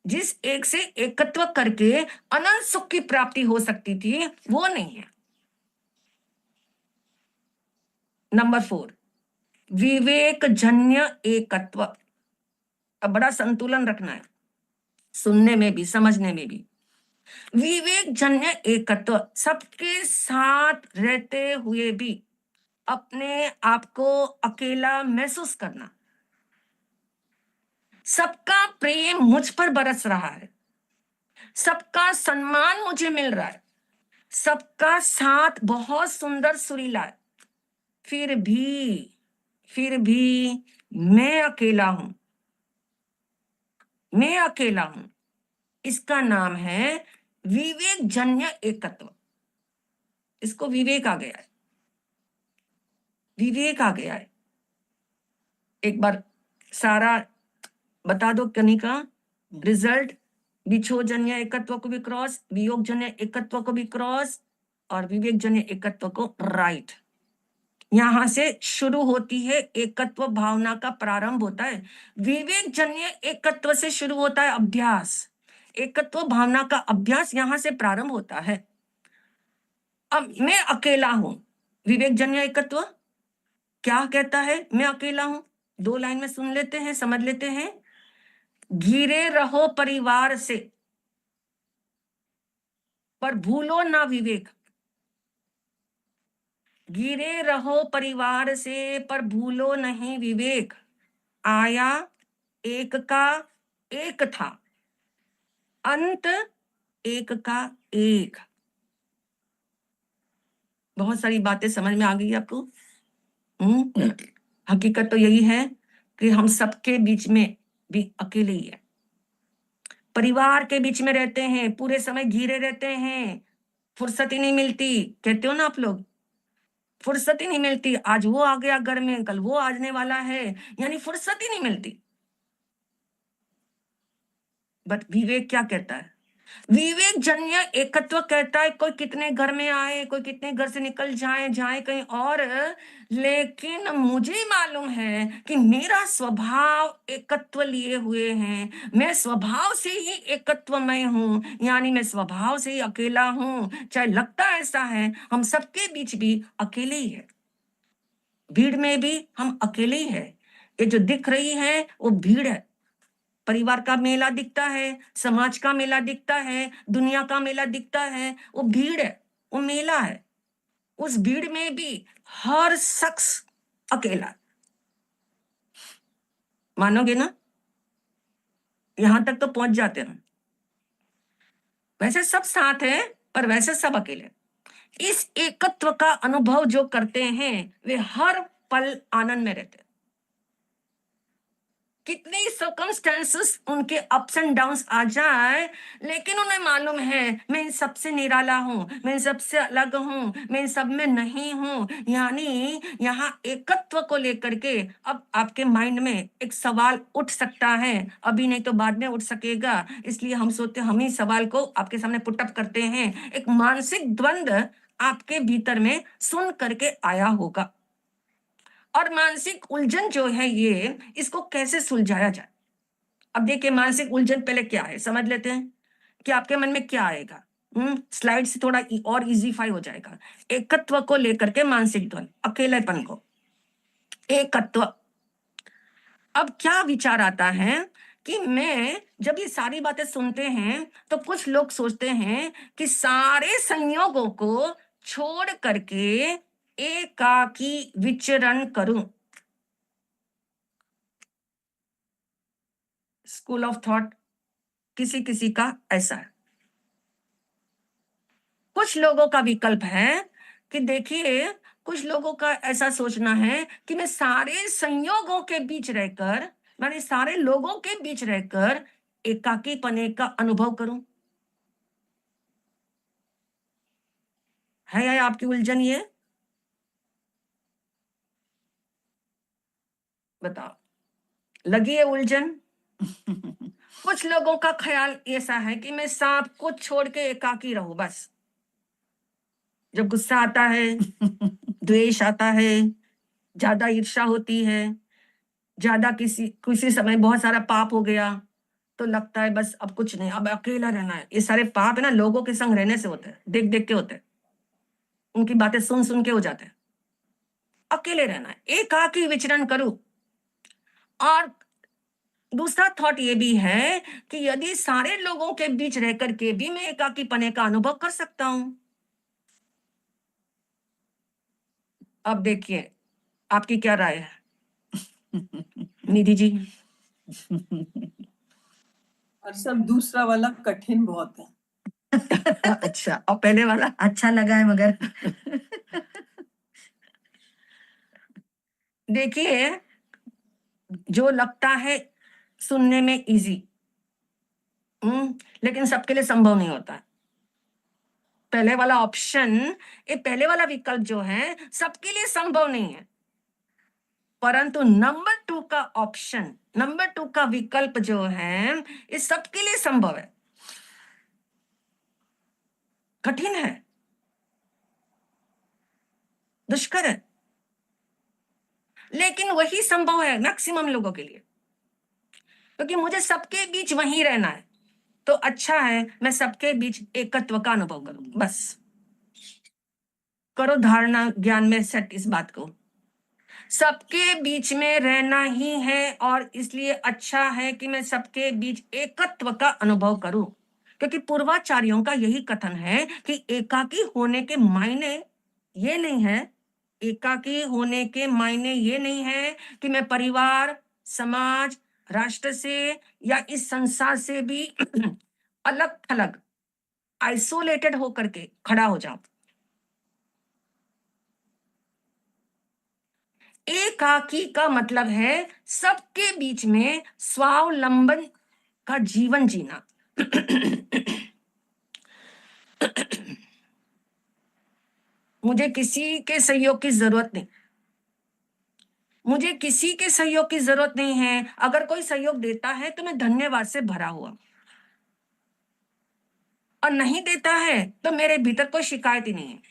जिस एक से एकत्व करके अनंत सुख की प्राप्ति हो सकती थी वो नहीं है। नंबर 4, विवेक जन्य एकत्व। अब बड़ा संतुलन रखना है, सुनने में भी समझने में भी। विवेक जन्य एकत्व, सबके साथ रहते हुए भी अपने आप को अकेला महसूस करना। सबका प्रेम मुझ पर बरस रहा है, सबका सम्मान मुझे मिल रहा है, सबका साथ बहुत सुंदर सुरीला है, फिर भी मैं अकेला हूं, मैं अकेला हूं। इसका नाम है विवेक जन्य एकत्व। इसको विवेक आ गया है, विवेक आ गया है। एक बार सारा बता दो कनिका, रिजल्ट। बिछोह जन्य एकत्व को भी क्रॉस, वियोग जन्य एकत्व को भी क्रॉस, और विवेक जन्य एकत्व को राइट। यहां से शुरू होती है एकत्व भावना का प्रारंभ होता है। विवेक जन्य एकत्व से शुरू होता है अभ्यास, एकत्व भावना का अभ्यास यहां से प्रारंभ होता है। अब मैं अकेला हूं, विवेक जन्य एकत्व क्या कहता है? मैं अकेला हूं। 2 लाइन में सुन लेते हैं, समझ लेते हैं। घिरे रहो परिवार से पर भूलो ना विवेक, घिरे रहो परिवार से पर भूलो नहीं विवेक। आया एक का एक था, अंत एक का एक। बहुत सारी बातें समझ में आ गई आपको? हकीकत तो यही है कि हम सबके बीच में भी अकेले ही है। परिवार के बीच में रहते हैं, पूरे समय घिरे रहते हैं, फुर्सत ही नहीं मिलती। कहते हो ना आप लोग, फुर्सत ही नहीं मिलती। आज वो आ गया घर में, कल वो आने वाला है, यानी फुर्सत ही नहीं मिलती। बट विवेक क्या कहता है? विवेक जन्य एकत्व कहता है कोई कितने घर में आए, कोई कितने घर से निकल जाए कहीं और, लेकिन मुझे मालूम है कि मेरा स्वभाव एकत्व लिए हुए हैं, मैं स्वभाव से ही एकत्वमय हूं, यानी मैं स्वभाव से ही अकेला हूं। चाहे लगता ऐसा है, हम सबके बीच भी अकेले ही है, भीड़ में भी हम अकेले ही है। ये जो दिख रही है वो भीड़ है। परिवार का मेला दिखता है, समाज का मेला दिखता है, दुनिया का मेला दिखता है, वो भीड़ है, वो मेला है। उस भीड़ में भी हर शख्स अकेला। मानोगे ना? यहां तक तो पहुंच जाते हैं। वैसे सब साथ है पर वैसे सब अकेले। इस एकत्व का अनुभव जो करते हैं वे हर पल आनंद में रहते हैं। कितने सर्कमस्टेंसेस उनके अप्स एंड डाउन्स आ जाए, लेकिन उन्हें मालूम है मैं इन सबसे निराला हूँ, मैं इन सबसे अलग हूँ, मैं इन सब में नहीं हूँ। यानी यहाँ एकत्व को लेकर के अब आपके माइंड में एक सवाल उठ सकता है, अभी नहीं तो बाद में उठ सकेगा, इसलिए हम सोचते हम ही सवाल को आपके सामने पुटअप करते हैं। एक मानसिक द्वंद्व आपके भीतर में सुन करके आया होगा, और मानसिक उलझन जो है ये, इसको कैसे सुलझाया जाए। अब देखिए मानसिक उलझन पहले क्या है समझ लेते हैं कि आपके मन में क्या आएगा। स्लाइड से थोड़ा और इजीफाई हो जाएगा। एकत्व को लेकर के मानसिक द्वंद, अकेलेपन को, एकत्व। अब क्या विचार आता है कि मैं जब ये सारी बातें सुनते हैं तो कुछ लोग सोचते हैं कि सारे संयोगों को छोड़ करके एकाकी विचरण करूं। स्कूल ऑफ थॉट किसी किसी का ऐसा है। कुछ लोगों का विकल्प है कि देखिए, कुछ लोगों का ऐसा सोचना है कि मैं सारे संयोगों के बीच रहकर, माने सारे लोगों के बीच रहकर एकाकी पने का अनुभव करूं। है या आपकी उलझन ये? बताओ, लगी है उलझन? कुछ लोगों का ख्याल ऐसा है कि मैं सब कुछ छोड़ के एकाकी रहूं बस। जब गुस्सा आता है, द्वेष आता है, ज्यादा ईर्ष्या होती है, ज्यादा किसी समय बहुत सारा पाप हो गया, तो लगता है बस अब कुछ नहीं, अब अकेला रहना है। ये सारे पाप है ना लोगों के संग रहने से होते हैं, देख देख के होते हैं, उनकी बातें सुन सुन के हो जाते हैं। अकेले रहना है, एकाकी विचरण करूं। और दूसरा थॉट ये भी है कि यदि सारे लोगों के बीच रह करके भी मैं एकाकी पने का अनुभव कर सकता हूं। अब देखिए आपकी क्या राय है निधि जी? और सब दूसरा वाला कठिन बहुत है। अच्छा, और पहले वाला अच्छा लगा है मगर देखिए, जो लगता है सुनने में इजी, लेकिन सबके लिए संभव नहीं होता है। पहले वाला ऑप्शन, ये पहले वाला विकल्प जो है सबके लिए संभव नहीं है, परंतु नंबर 2 का ऑप्शन, नंबर 2 का विकल्प जो है ये सबके लिए संभव है। कठिन है, दुष्कर है, लेकिन वही संभव है मैक्सिमम लोगों के लिए, क्योंकि मुझे सबके बीच वहीं रहना है। तो अच्छा है मैं सबके बीच एकत्व का अनुभव करूं बस। करो धारणा ज्ञान में सेट इस बात को, सबके बीच में रहना ही है, और इसलिए अच्छा है कि मैं सबके बीच एकत्व का अनुभव करूं, क्योंकि पूर्वाचार्यों का यही कथन है कि एकाकी होने के मायने ये नहीं है, एकाकी होने के मायने ये नहीं है कि मैं परिवार, समाज, राष्ट्र से या इस संसार से भी अलग थलग, आइसोलेटेड होकर के खड़ा हो जाऊं। एकाकी का मतलब है सबके बीच में स्वावलंबन का जीवन जीना। मुझे किसी के सहयोग की जरूरत नहीं, मुझे किसी के सहयोग की जरूरत नहीं है। अगर कोई सहयोग देता है तो मैं धन्यवाद से भरा हुआ, और नहीं देता है तो मेरे भीतर कोई शिकायत ही नहीं है।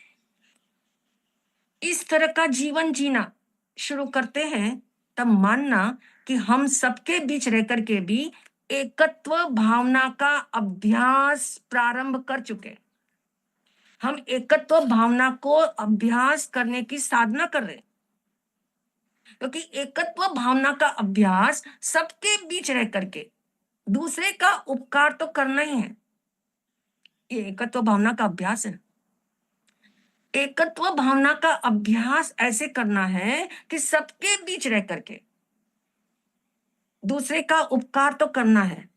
इस तरह का जीवन जीना शुरू करते हैं तब मानना कि हम सबके बीच रह करके भी एकत्व भावना का अभ्यास प्रारंभ कर चुके। हम एकत्व भावना को अभ्यास करने की साधना कर रहे हैं, क्योंकि एकत्व भावना का अभ्यास सबके बीच रह करके दूसरे का उपकार तो करना ही है। ये एकत्व भावना का अभ्यास है। एकत्व भावना का अभ्यास ऐसे करना है कि सबके बीच रह करके दूसरे का उपकार तो करना है,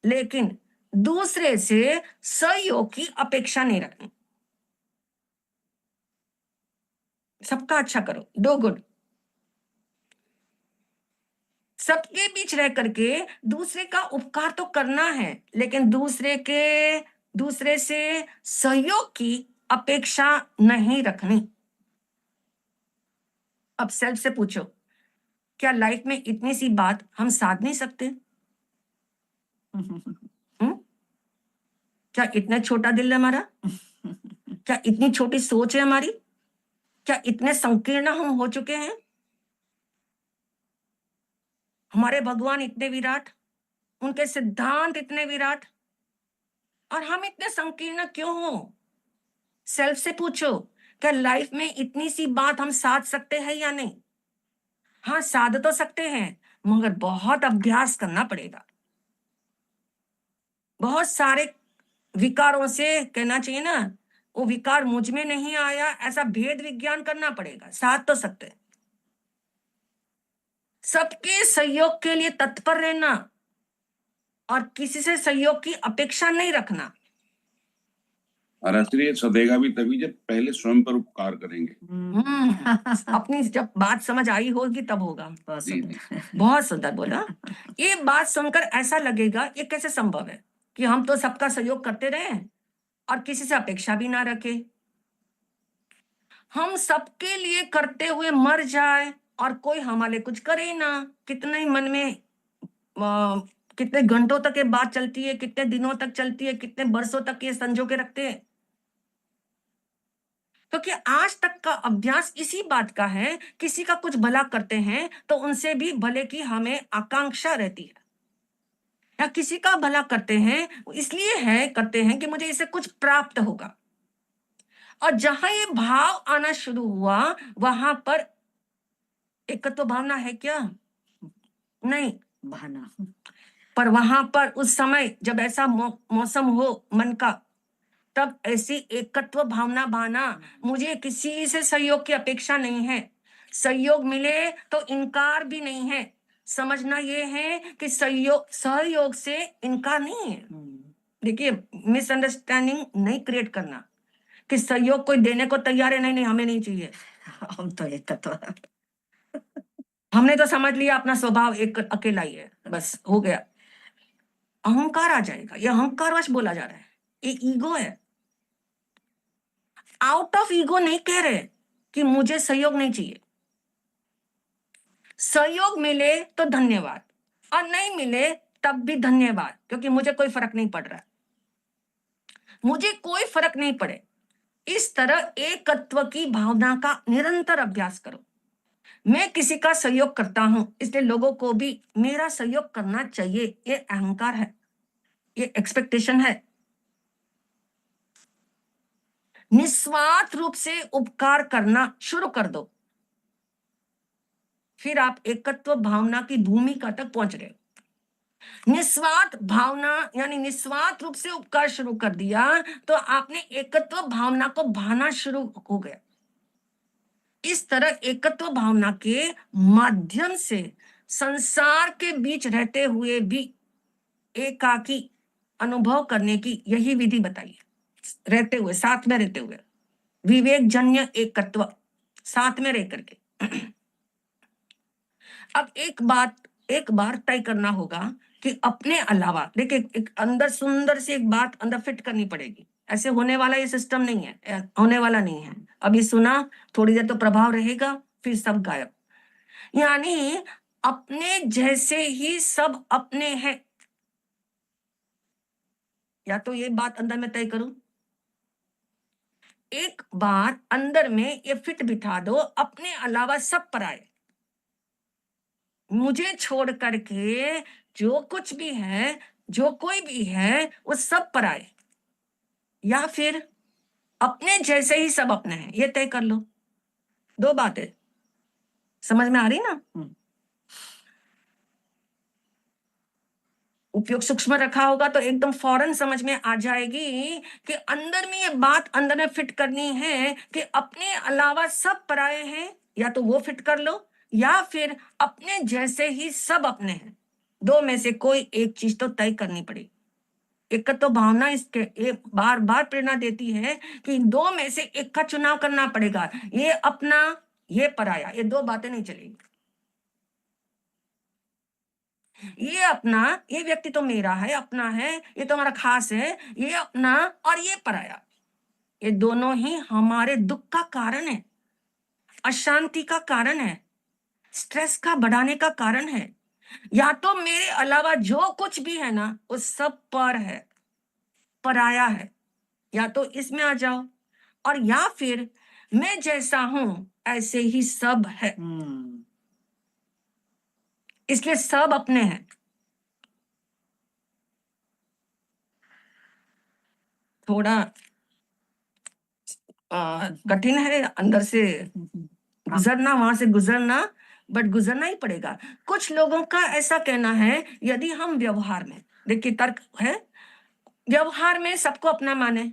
लेकिन दूसरे से सहयोग की अपेक्षा नहीं रखनी। सबका अच्छा करो, डू गुड, सबके बीच रह करके दूसरे का उपकार तो करना है, लेकिन दूसरे से सहयोग की अपेक्षा नहीं रखनी। अब सेल्फ से पूछो, क्या लाइफ में इतनी सी बात हम साध नहीं सकते? क्या इतना छोटा दिल है हमारा? क्या इतनी छोटी सोच है हमारी? क्या इतने संकीर्ण हम हो चुके हैं? हमारे भगवान इतने विराट, उनके सिद्धांत इतने विराट, और हम इतने संकीर्ण क्यों हो? सेल्फ से पूछो, क्या लाइफ में इतनी सी बात हम साध सकते हैं या नहीं? हाँ, साध तो सकते हैं, मगर बहुत अभ्यास करना पड़ेगा। बहुत सारे विकारों से, कहना चाहिए ना, वो विकार मुझ में नहीं आया, ऐसा भेद विज्ञान करना पड़ेगा। साथ तो सकते हैं। सबके सहयोग के लिए तत्पर रहना और किसी से सहयोग की अपेक्षा नहीं रखना। महाराज ये सदेगा भी तभी जब पहले स्वयं पर उपकार करेंगे। अपनी जब बात समझ आई होगी तब होगा। जी, जी। बहुत सुंदर बोला। ये बात सुनकर ऐसा लगेगा ये कैसे संभव है कि हम तो सबका सहयोग करते रहे और किसी से अपेक्षा भी ना रखे। हम सबके लिए करते हुए मर जाए और कोई हमारे कुछ करे ही ना। कितने ही मन में कितने घंटों तक ये बात चलती है, कितने दिनों तक चलती है, कितने वर्षों तक ये संजो के रखते हैं। क्योंकि आज तक का अभ्यास इसी बात का है, किसी का कुछ भला करते हैं तो उनसे भी भले की हमें आकांक्षा रहती है, या किसी का भला करते हैं इसलिए करते हैं कि मुझे इससे कुछ प्राप्त होगा। और जहां ये भाव आना शुरू हुआ वहां पर एकत्व भावना है क्या? नहीं, भाना। पर वहां पर उस समय जब ऐसा मौसम हो मन का, तब ऐसी एकत्व भावना भाना, मुझे किसी से सहयोग की अपेक्षा नहीं है, सहयोग मिले तो इनकार भी नहीं है। समझना ये है कि सहयोग से इनकार नहीं है। देखिए, मिसअंडरस्टैंडिंग नहीं क्रिएट करना कि सहयोग कोई देने को तैयार है, नहीं नहीं हमें नहीं चाहिए, हम तो एकत्व, हमने तो समझ लिया अपना स्वभाव एक अकेला ही है, बस हो गया। अहंकार आ जाएगा। ये अहंकारवश बोला जा रहा है, ये ईगो है। आउट ऑफ ईगो नहीं कह रहे कि मुझे सहयोग नहीं चाहिए। सहयोग मिले तो धन्यवाद, और नहीं मिले तब भी धन्यवाद, क्योंकि मुझे कोई फर्क नहीं पड़ रहा है, मुझे कोई फर्क नहीं पड़े। इस तरह एकत्व की भावना का निरंतर अभ्यास करो। मैं किसी का सहयोग करता हूं इसलिए लोगों को भी मेरा सहयोग करना चाहिए, ये अहंकार है, ये एक्सपेक्टेशन है। निस्वार्थ रूप से उपकार करना शुरू कर दो, फिर आप एकत्व भावना की भूमिका तक पहुंच गए। निस्वार्थ भावना यानी निस्वार्थ रूप से उपकार शुरू कर दिया तो आपने एकत्व भावना को भाना शुरू हो गया। इस तरह एकत्व भावना के माध्यम से संसार के बीच रहते हुए भी एकाकी अनुभव करने की यही विधि बताई है। रहते हुए, साथ में रहते हुए, विवेक जन्य एकत्व, साथ में रह करके। अब एक बार तय करना होगा कि अपने अलावा, देखिए एक अंदर सुंदर सी एक बात अंदर फिट करनी पड़ेगी। ऐसे होने वाला ये सिस्टम नहीं है, होने वाला नहीं है। अभी सुना, थोड़ी देर तो प्रभाव रहेगा, फिर सब गायब। यानी अपने जैसे ही सब अपने हैं। या तो ये बात अंदर में तय करूं, एक बात अंदर में ये फिट बिठा दो, अपने अलावा सब पराये, मुझे छोड़ करके जो कुछ भी है, जो कोई भी है, वो सब पराये। या फिर अपने जैसे ही सब अपने हैं, ये तय कर लो। दो बातें समझ में आ रही ना? उपयोग सूक्ष्म रखा होगा तो एकदम फौरन समझ में आ जाएगी कि अंदर में ये बात अंदर में फिट करनी है कि अपने अलावा सब पराये हैं। या तो वो फिट कर लो, या फिर अपने जैसे ही सब अपने हैं। दो में से कोई एक चीज तो तय करनी पड़ेगी। एकत्व भावना इसके बार बार प्रेरणा देती है कि दो में से एक का चुनाव करना पड़ेगा। ये अपना, ये पराया, ये दो बातें नहीं चलेगी। ये अपना, ये व्यक्ति तो मेरा है, अपना है, ये तो हमारा खास है, ये अपना और ये पराया, ये दोनों ही हमारे दुख का कारण है, अशांति का कारण है, स्ट्रेस का बढ़ाने का कारण है। या तो मेरे अलावा जो कुछ भी है ना वो सब पर है, पराया है। या तो इसमें आ जाओ, और या फिर मैं जैसा हूं ऐसे ही सब है, इसलिए सब अपने हैं। थोड़ा कठिन है अंदर से गुजरना, वहां से गुजरना, बट गुजरना ही पड़ेगा। कुछ लोगों का ऐसा कहना है, यदि हम व्यवहार में, देखिए तर्क है, व्यवहार में सबको अपना माने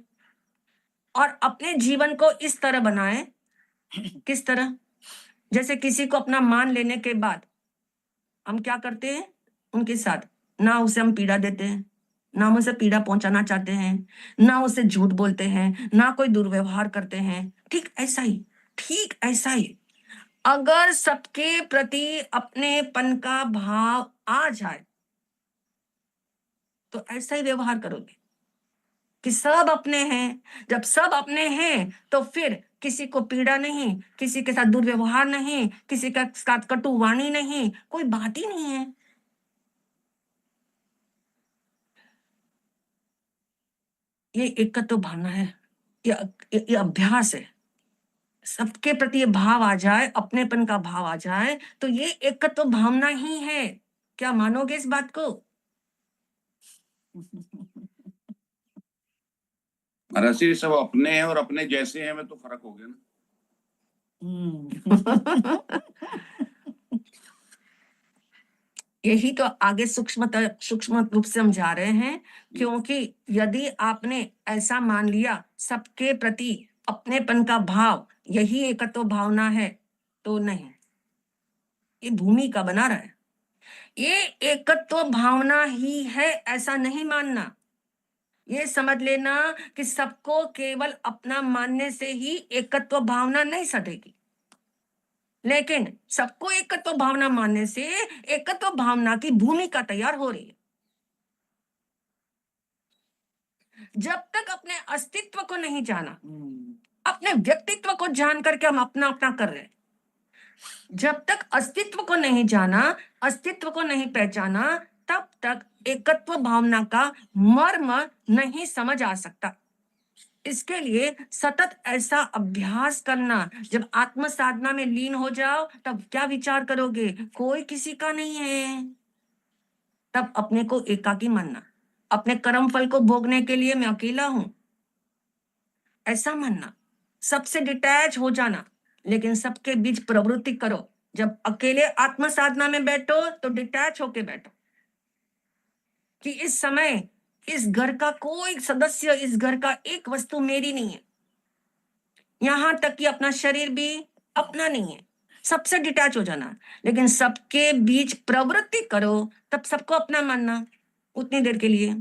और अपने जीवन को इस तरह बनाए, किस तरह, जैसे किसी को अपना मान लेने के बाद हम क्या करते हैं उनके साथ, ना उसे हम पीड़ा देते हैं, ना हम उसे पीड़ा पहुंचाना चाहते हैं, ना उसे झूठ बोलते हैं, ना कोई दुर्व्यवहार करते हैं। ठीक ऐसा ही, ठीक ऐसा ही अगर सबके प्रति अपनेपन का भाव आ जाए तो ऐसा ही व्यवहार करोगे कि सब अपने हैं। जब सब अपने हैं तो फिर किसी को पीड़ा नहीं, किसी के साथ दुर्व्यवहार नहीं, किसी के साथ कटु वाणी नहीं, कोई बात ही नहीं है। ये एकत्व भावना है, ये अभ्यास है। सबके प्रति ये भाव आ जाए, अपनेपन का भाव आ जाए, तो ये एकत्व भावना ही है। क्या मानोगे इस बात को? महाराज जी सब अपने हैं और अपने जैसे हैं में तो फर्क हो गया ना। यही तो आगे सूक्ष्म रूप से हम जा रहे हैं, क्योंकि यदि आपने ऐसा मान लिया सबके प्रति अपनेपन का भाव यही एकत्व भावना है, तो नहीं, ये भूमि का बना रहा है। ये एकत्व भावना ही है ऐसा नहीं मानना। ये समझ लेना कि सबको केवल अपना मानने से ही एकत्व भावना नहीं सटेगी, लेकिन सबको एकत्व भावना मानने से एकत्व भावना की भूमिका तैयार हो रही है। जब तक अपने अस्तित्व को नहीं जाना, अपने व्यक्तित्व को जान करके हम अपना अपना कर रहे हैं, जब तक अस्तित्व को नहीं जाना, अस्तित्व को नहीं पहचाना, तब तक एकत्व भावना का मर्म नहीं समझ आ सकता। इसके लिए सतत ऐसा अभ्यास करना। जब आत्म साधना में लीन हो जाओ तब क्या विचार करोगे? कोई किसी का नहीं है। तब अपने को एकाकी मानना, अपने कर्म फल को भोगने के लिए मैं अकेला हूं ऐसा मानना, सबसे डिटैच हो जाना, लेकिन सबके बीच प्रवृत्ति करो। जब अकेले आत्म साधना में बैठो तो डिटैच होके बैठो कि इस समय इस घर का कोई सदस्य, इस घर का एक वस्तु मेरी नहीं है, यहां तक कि अपना शरीर भी अपना नहीं है। सबसे डिटैच हो जाना, लेकिन सबके बीच प्रवृत्ति करो, तब सबको अपना मानना उतनी देर के लिए।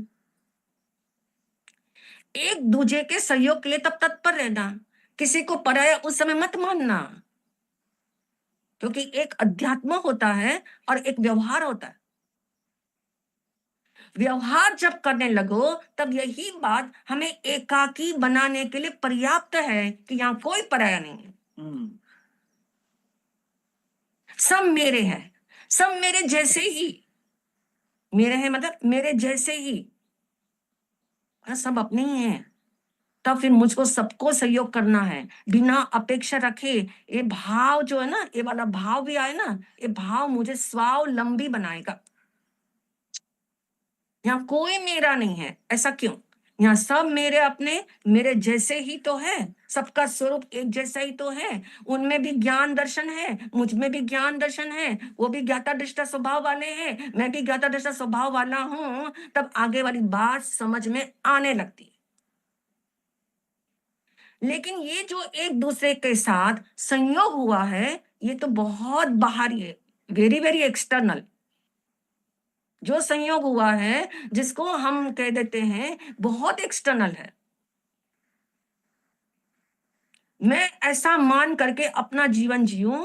एक दूसरे के सहयोग के लिए तब तत्पर रहना, किसी को पराया उस समय मत मानना, क्योंकि एक अध्यात्म होता है और एक व्यवहार होता है। व्यवहार जब करने लगो तब यही बात हमें एकाकी बनाने के लिए पर्याप्त है कि यहां कोई पराया नहीं है, सब मेरे हैं, सब मेरे जैसे ही, मेरे हैं मतलब मेरे जैसे ही, सब अपने ही हैं। तब फिर मुझको सबको सहयोग करना है बिना अपेक्षा रखे। ये भाव जो है ना, ये वाला भाव भी आए ना, ये भाव मुझे स्वावलंबी बनाएगा। यहाँ कोई मेरा नहीं है, ऐसा क्यों? यहाँ सब मेरे अपने, मेरे जैसे ही तो है, सबका स्वरूप एक जैसा ही तो है। उनमें भी ज्ञान दर्शन है, मुझ में भी ज्ञान दर्शन है, वो भी ज्ञाता दृष्टा स्वभाव वाले हैं, मैं भी ज्ञाता दृष्टा स्वभाव वाला हूं। तब आगे वाली बात समझ में आने लगती है। लेकिन ये जो एक दूसरे के साथ संयोग हुआ है, ये तो बहुत बाहरी है, वेरी वेरी एक्सटर्नल। जो संयोग हुआ है, जिसको हम कह देते हैं बहुत एक्सटर्नल है। मैं ऐसा मान करके अपना जीवन जीऊं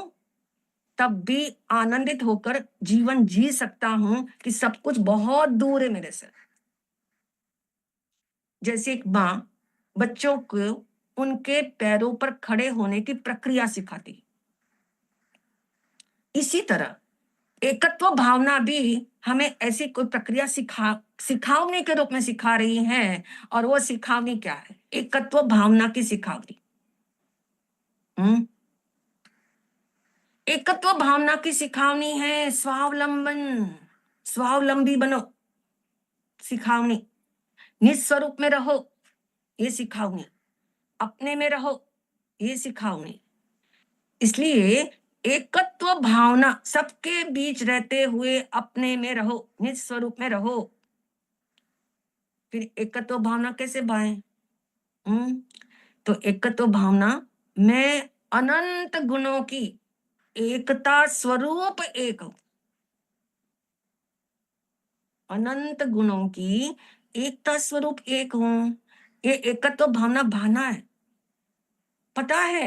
तब भी आनंदित होकर जीवन जी सकता हूं कि सब कुछ बहुत दूर है मेरे से। जैसे एक माँ बच्चों को उनके पैरों पर खड़े होने की प्रक्रिया सिखाती, इसी तरह एकत्व भावना भी हमें ऐसी कोई प्रक्रिया सिखावनी के रूप में सिखा रही है। और वो सिखावनी क्या है? एकत्व भावना की सिखावनी। एकत्व भावना की सिखावनी है स्वावलंबन, स्वावलंबी बनो, सिखावनी। निस्वरूप में रहो, ये सिखावनी। अपने में रहो, ये सिखावनी। इसलिए एकत्व भावना, सबके बीच रहते हुए अपने में रहो, निज स्वरूप में रहो। फिर एकत्व भावना कैसे भाए? तो एकत्व भावना में अनंत गुणों की एकता स्वरूप एक हूं, अनंत गुणों की एकता स्वरूप एक हूं। ये एकत्व भावना भाना है, पता है,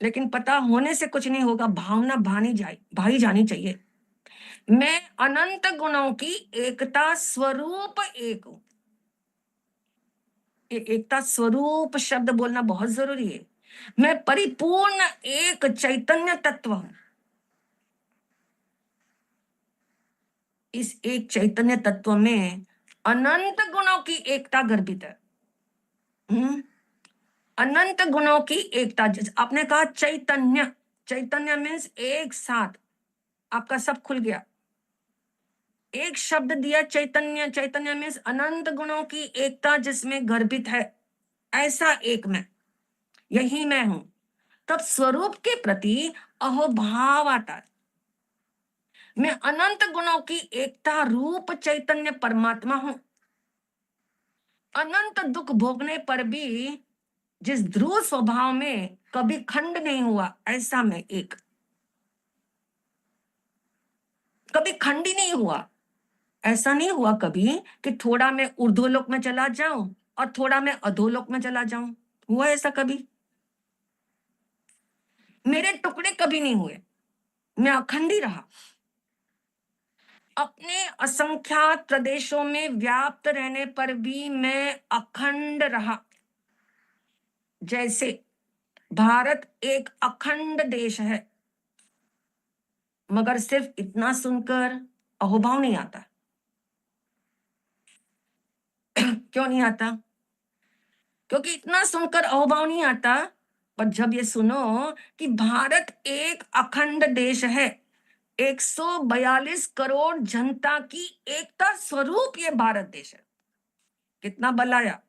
लेकिन पता होने से कुछ नहीं होगा। भावना भाई जानी चाहिए। मैं अनंत गुणों की एकता स्वरूप एक हूं। ये एकता स्वरूप शब्द बोलना बहुत जरूरी है। मैं परिपूर्ण एक चैतन्य तत्व हूं। इस एक चैतन्य तत्व में अनंत गुणों की एकता गर्भित है। अनंत गुणों की एकता। आपने कहा चैतन्य, चैतन्य मीन्स एक साथ आपका सब खुल गया। एक शब्द दिया चैतन्य, चैतन्य मीन्स अनंत गुणों की एकता जिसमें गर्भित है, ऐसा एक मैं, यही मैं हूं। तब स्वरूप के प्रति अहोभाव आता है। मैं अनंत गुणों की एकता रूप चैतन्य परमात्मा हूं। अनंत दुख भोगने पर भी जिस ध्रुव स्वभाव में कभी खंड नहीं हुआ, ऐसा मैं एक, कभी खंड ही नहीं हुआ। ऐसा नहीं हुआ कभी कि थोड़ा मैं ऊर्ध्वलोक में चला जाऊं और थोड़ा मैं अधोलोक में चला जाऊं। हुआ ऐसा कभी? मेरे टुकड़े कभी नहीं हुए, मैं अखंड ही रहा। अपने असंख्यात प्रदेशों में व्याप्त रहने पर भी मैं अखंड रहा। जैसे भारत एक अखंड देश है, मगर सिर्फ इतना सुनकर अहोभाव नहीं आता। क्यों नहीं आता? क्योंकि इतना सुनकर अहोभाव नहीं आता। पर जब ये सुनो कि भारत एक अखंड देश है, 142 करोड़ जनता की एकता स्वरूप ये भारत देश है, कितना बल आया।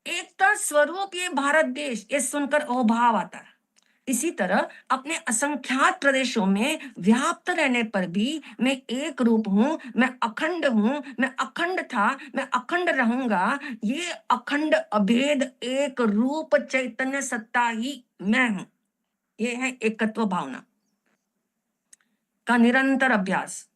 एकता स्वरूप ये भारत देश, ये सुनकर अहोभाव आता है। इसी तरह अपने असंख्यात प्रदेशों में व्याप्त रहने पर भी मैं एक रूप हूं, मैं अखंड हूं, मैं अखंड था, मैं अखंड रहूंगा। ये अखंड अभेद एक रूप चैतन्य सत्ता ही मैं हूं। ये है एकत्व भावना का निरंतर अभ्यास।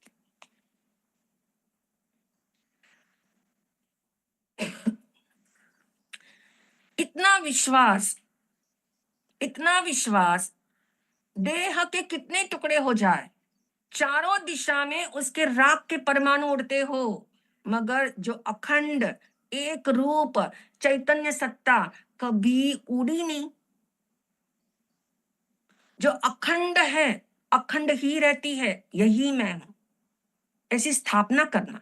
इतना विश्वास, इतना विश्वास, देह के कितने टुकड़े हो जाए, चारों दिशा में उसके राख के परमाणु उड़ते हो, मगर जो अखंड एक रूप चैतन्य सत्ता कभी उड़ी नहीं। जो अखंड है, अखंड ही रहती है, यही मैं हूं। ऐसी स्थापना करना।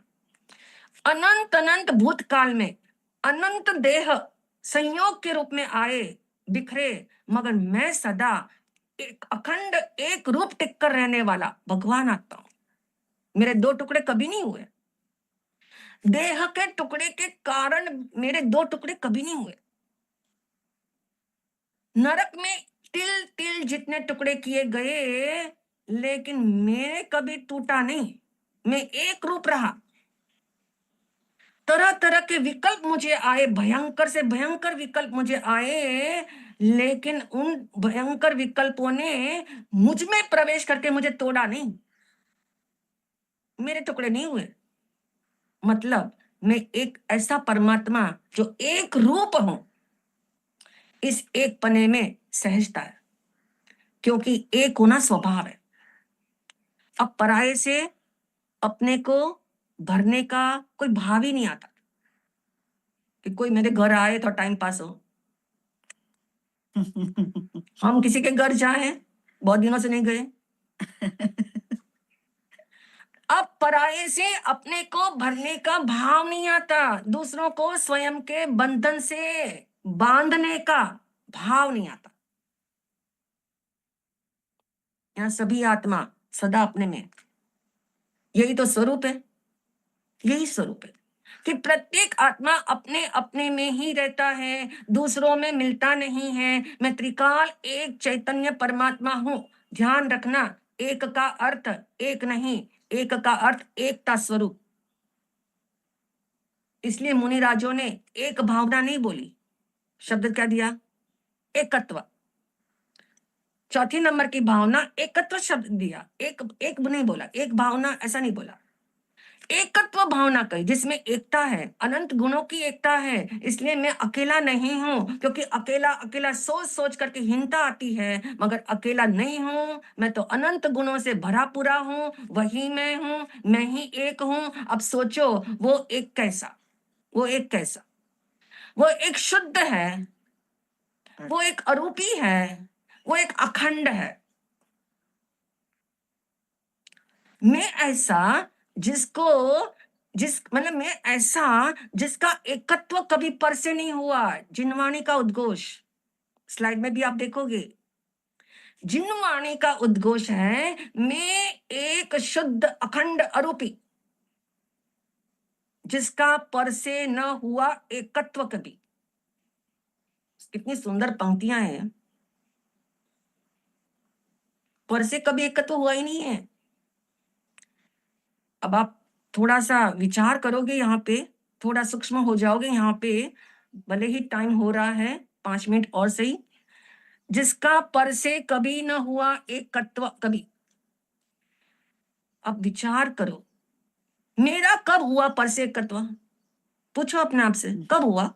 अनंत अनंत भूतकाल में अनंत देह संयोग के रूप में आए, बिखरे, मगर मैं सदा एक अखंड एक रूप टिक कर रहने वाला भगवान आता हूं। मेरे दो टुकड़े कभी नहीं हुए। देह के टुकड़े के कारण मेरे दो टुकड़े कभी नहीं हुए। नरक में तिल तिल जितने टुकड़े किए गए, लेकिन मैं कभी टूटा नहीं, मैं एक रूप रहा। तरह तरह के विकल्प मुझे आए, भयंकर से भयंकर विकल्प मुझे आए, लेकिन उन भयंकर विकल्पों ने मुझ में प्रवेश करके मुझे तोड़ा नहीं, मेरे टुकड़े नहीं हुए। मतलब मैं एक ऐसा परमात्मा जो एक रूप हूं। इस एक पने में सहजता है। क्योंकि एक होना स्वभाव है। अब पराये से अपने को भरने का कोई भाव ही नहीं आता कि कोई मेरे घर आए तो टाइम पास हो। हम किसी के घर जाए, बहुत दिनों से नहीं गए। अब पराये से अपने को भरने का भाव नहीं आता, दूसरों को स्वयं के बंधन से बांधने का भाव नहीं आता। यहाँ सभी आत्मा सदा अपने में, यही तो स्वरूप है, यही स्वरूप है कि प्रत्येक आत्मा अपने अपने में ही रहता है, दूसरों में मिलता नहीं है। मैं त्रिकाल एक चैतन्य परमात्मा हूं। ध्यान रखना, एक का अर्थ एक नहीं, एक का अर्थ एकता स्वरूप। इसलिए मुनि राजों ने एक भावना नहीं बोली, शब्द क्या दिया? एकत्व। चौथी नंबर की भावना एकत्व शब्द दिया, एक एक नहीं बोला, एक भावना ऐसा नहीं बोला, एकत्व भावना कही, जिसमें एकता है, अनंत गुणों की एकता है। इसलिए मैं अकेला नहीं हूं, क्योंकि अकेला अकेला सोच सोच करके हीनता आती है, मगर अकेला नहीं हूं, मैं तो अनंत गुणों से भरा पूरा हूं, वही मैं हूं, मैं ही एक हूं। अब सोचो, वो एक कैसा, वो एक कैसा, वो एक शुद्ध है, वो एक अरूपी है, वो एक अखंड है। मैं ऐसा जिसको मतलब मैं ऐसा जिसका एकत्व कभी पर से नहीं हुआ। जिनवाणी का उद्घोष स्लाइड में भी आप देखोगे, जिनवाणी का उद्घोष है, मैं एक शुद्ध अखंड अरूपी, जिसका पर से न हुआ एकत्व कभी। कितनी सुंदर पंक्तियां हैं। पर से कभी एकत्व हुआ ही नहीं है। अब आप थोड़ा सा विचार करोगे, यहाँ पे थोड़ा सूक्ष्म हो जाओगे। यहाँ पे भले ही टाइम हो रहा है 5 मिनट और सही, जिसका पर से कभी न हुआ एकत्व कभी। अब विचार करो, मेरा कब हुआ पर से एकत्व? पूछो अपने आप से, कब हुआ?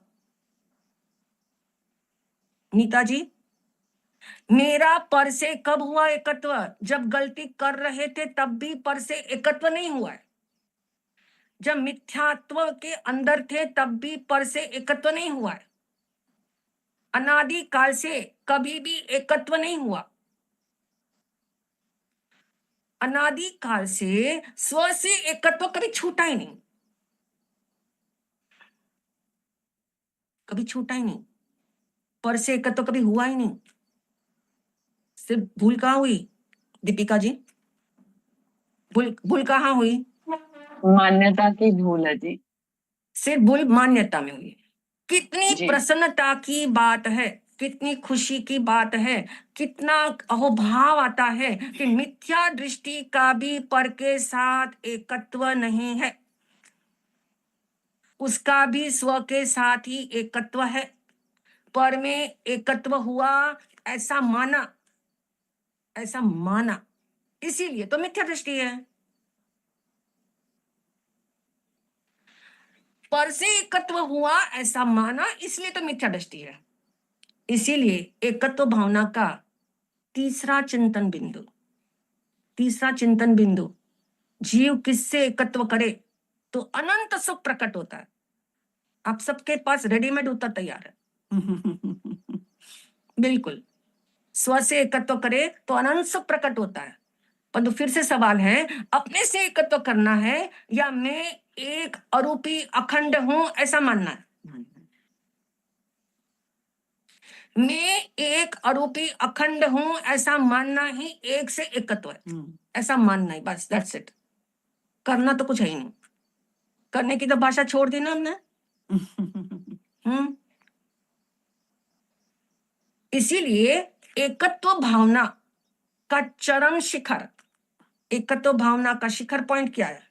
नीता जी, मेरा पर से कब हुआ एकत्व? जब गलती कर रहे थे तब भी पर से एकत्व नहीं हुआ है। जब मिथ्यात्व के अंदर थे तब भी पर से एकत्व नहीं हुआ है। अनादि काल से कभी भी एकत्व नहीं हुआ। अनादि काल से स्व से एकत्व कभी छूटा ही नहीं, कभी छूटा ही नहीं। पर से एकत्व कभी हुआ ही नहीं। सिर्फ भूल कहाँ हुई दीपिका जी? भूल कहाँ हुई? मान्यता की भूल है जी। सिर्फ भूल मान्यता में हुई। कितनी जी। प्रसन्नता की बात है, कितनी खुशी की बात है, कितना अहोभाव आता है कि मिथ्या दृष्टि का भी पर के साथ एकत्व नहीं है, उसका भी स्व के साथ ही एकत्व है। पर में एकत्व हुआ ऐसा माना, ऐसा माना, इसीलिए तो मिथ्या दृष्टि है। पर से एकत्व हुआ ऐसा माना, इसलिए तो मिथ्या दृष्टि है। इसीलिए एकत्व भावना का तीसरा चिंतन बिंदु, जीव किससे एकत्व करे तो अनंत सुख प्रकट होता है। आप सबके पास रेडीमेड उत्तर तैयार है। बिल्कुल, स्व से एकत्व करे तो अनंत सुख प्रकट होता है। परंतु फिर से सवाल है, अपने से एकत्व करना है या मैं एक अरूपी अखंड हूं ऐसा मानना है? मैं एक अरूपी अखंड हूं ऐसा मानना ही एक से एकत्व है, ऐसा मानना ही, बस दैट्स इट। करना तो कुछ है ही नहीं। करने की तो भाषा छोड़ दी ना हमने। इसीलिए एकत्व भावना का चरम शिखर, एकत्व भावना का शिखर पॉइंट क्या है?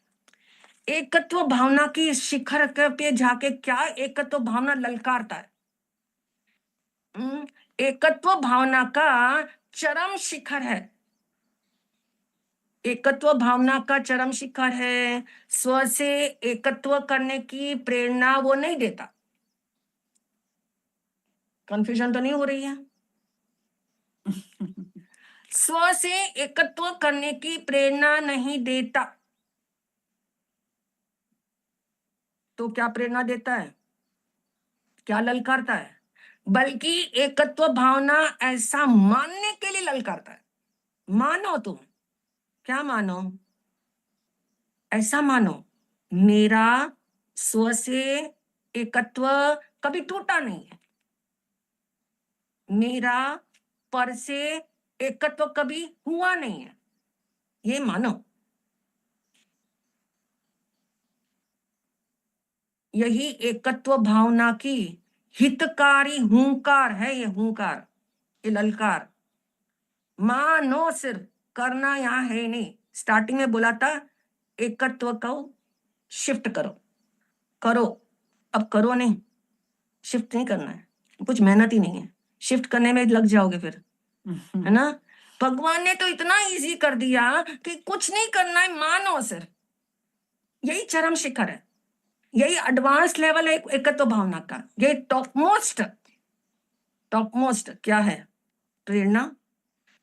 एकत्व भावना की शिखर पे जाके क्या एकत्व भावना ललकारता है? एकत्व भावना का चरम शिखर है, एकत्व भावना का चरम शिखर है। स्व से एकत्व करने की प्रेरणा वो नहीं देता। कंफ्यूजन तो नहीं हो रही है? स्व से एकत्व करने की प्रेरणा नहीं देता, तो क्या प्रेरणा देता है, क्या ललकारता है? बल्कि एकत्व भावना ऐसा मानने के लिए ललकारता है। मानो तुम, क्या मानो? ऐसा मानो मेरा स्व से एकत्व कभी टूटा नहीं है, मेरा पर से एकत्व कभी हुआ नहीं है, ये मानो। यही एकत्व भावना की हितकारी हुंकार है, ये हुंकार, ये ललकार। मानो, सिर्फ करना यहां है नहीं। स्टार्टिंग में बोला था एकत्व को शिफ्ट करो, करो, अब करो नहीं, शिफ्ट नहीं करना है, कुछ मेहनत ही नहीं है, शिफ्ट करने में लग जाओगे फिर, है ना? भगवान ने तो इतना इजी कर दिया कि कुछ नहीं करना है, मानो सिर्फ। यही चरम शिखर है, यही एडवांस लेवल है एकत्व भावना का। ये टॉप मोस्ट क्या है? प्रेरणा।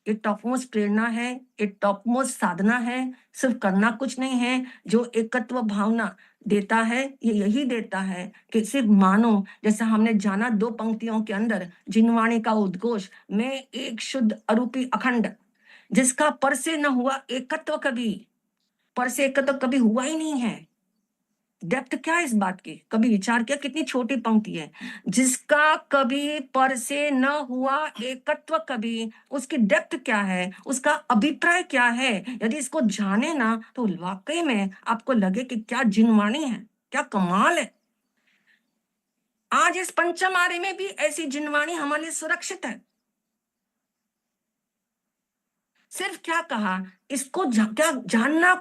ये टॉप मोस्ट प्रेरणा है, ये टॉप मोस्ट साधना है। सिर्फ करना कुछ नहीं है, जो एकत्व भावना देता है ये यही देता है कि सिर्फ मानो। जैसा हमने जाना 2 पंक्तियों के अंदर, जिनवाणी का उद्घोष, मैं एक शुद्ध अरूपी अखंड, जिसका पर से न हुआ एकत्व कभी, पर से एकत्व कभी हुआ ही नहीं है। डेप्थ क्या है इस बात की? कभी विचार किया? कितनी छोटी पंक्ति है, जिसका कभी पर से न हुआ एकत्व कभी, उसकी डेप्थ क्या है, उसका अभिप्राय क्या है? यदि इसको जाने ना तो वाकई में आपको लगे कि क्या जिनवाणी है, क्या कमाल है। आज इस पंचम आर्य में भी ऐसी जिनवाणी हमारे लिए सुरक्षित है। सिर्फ क्या कहा, इसको क्या जानना,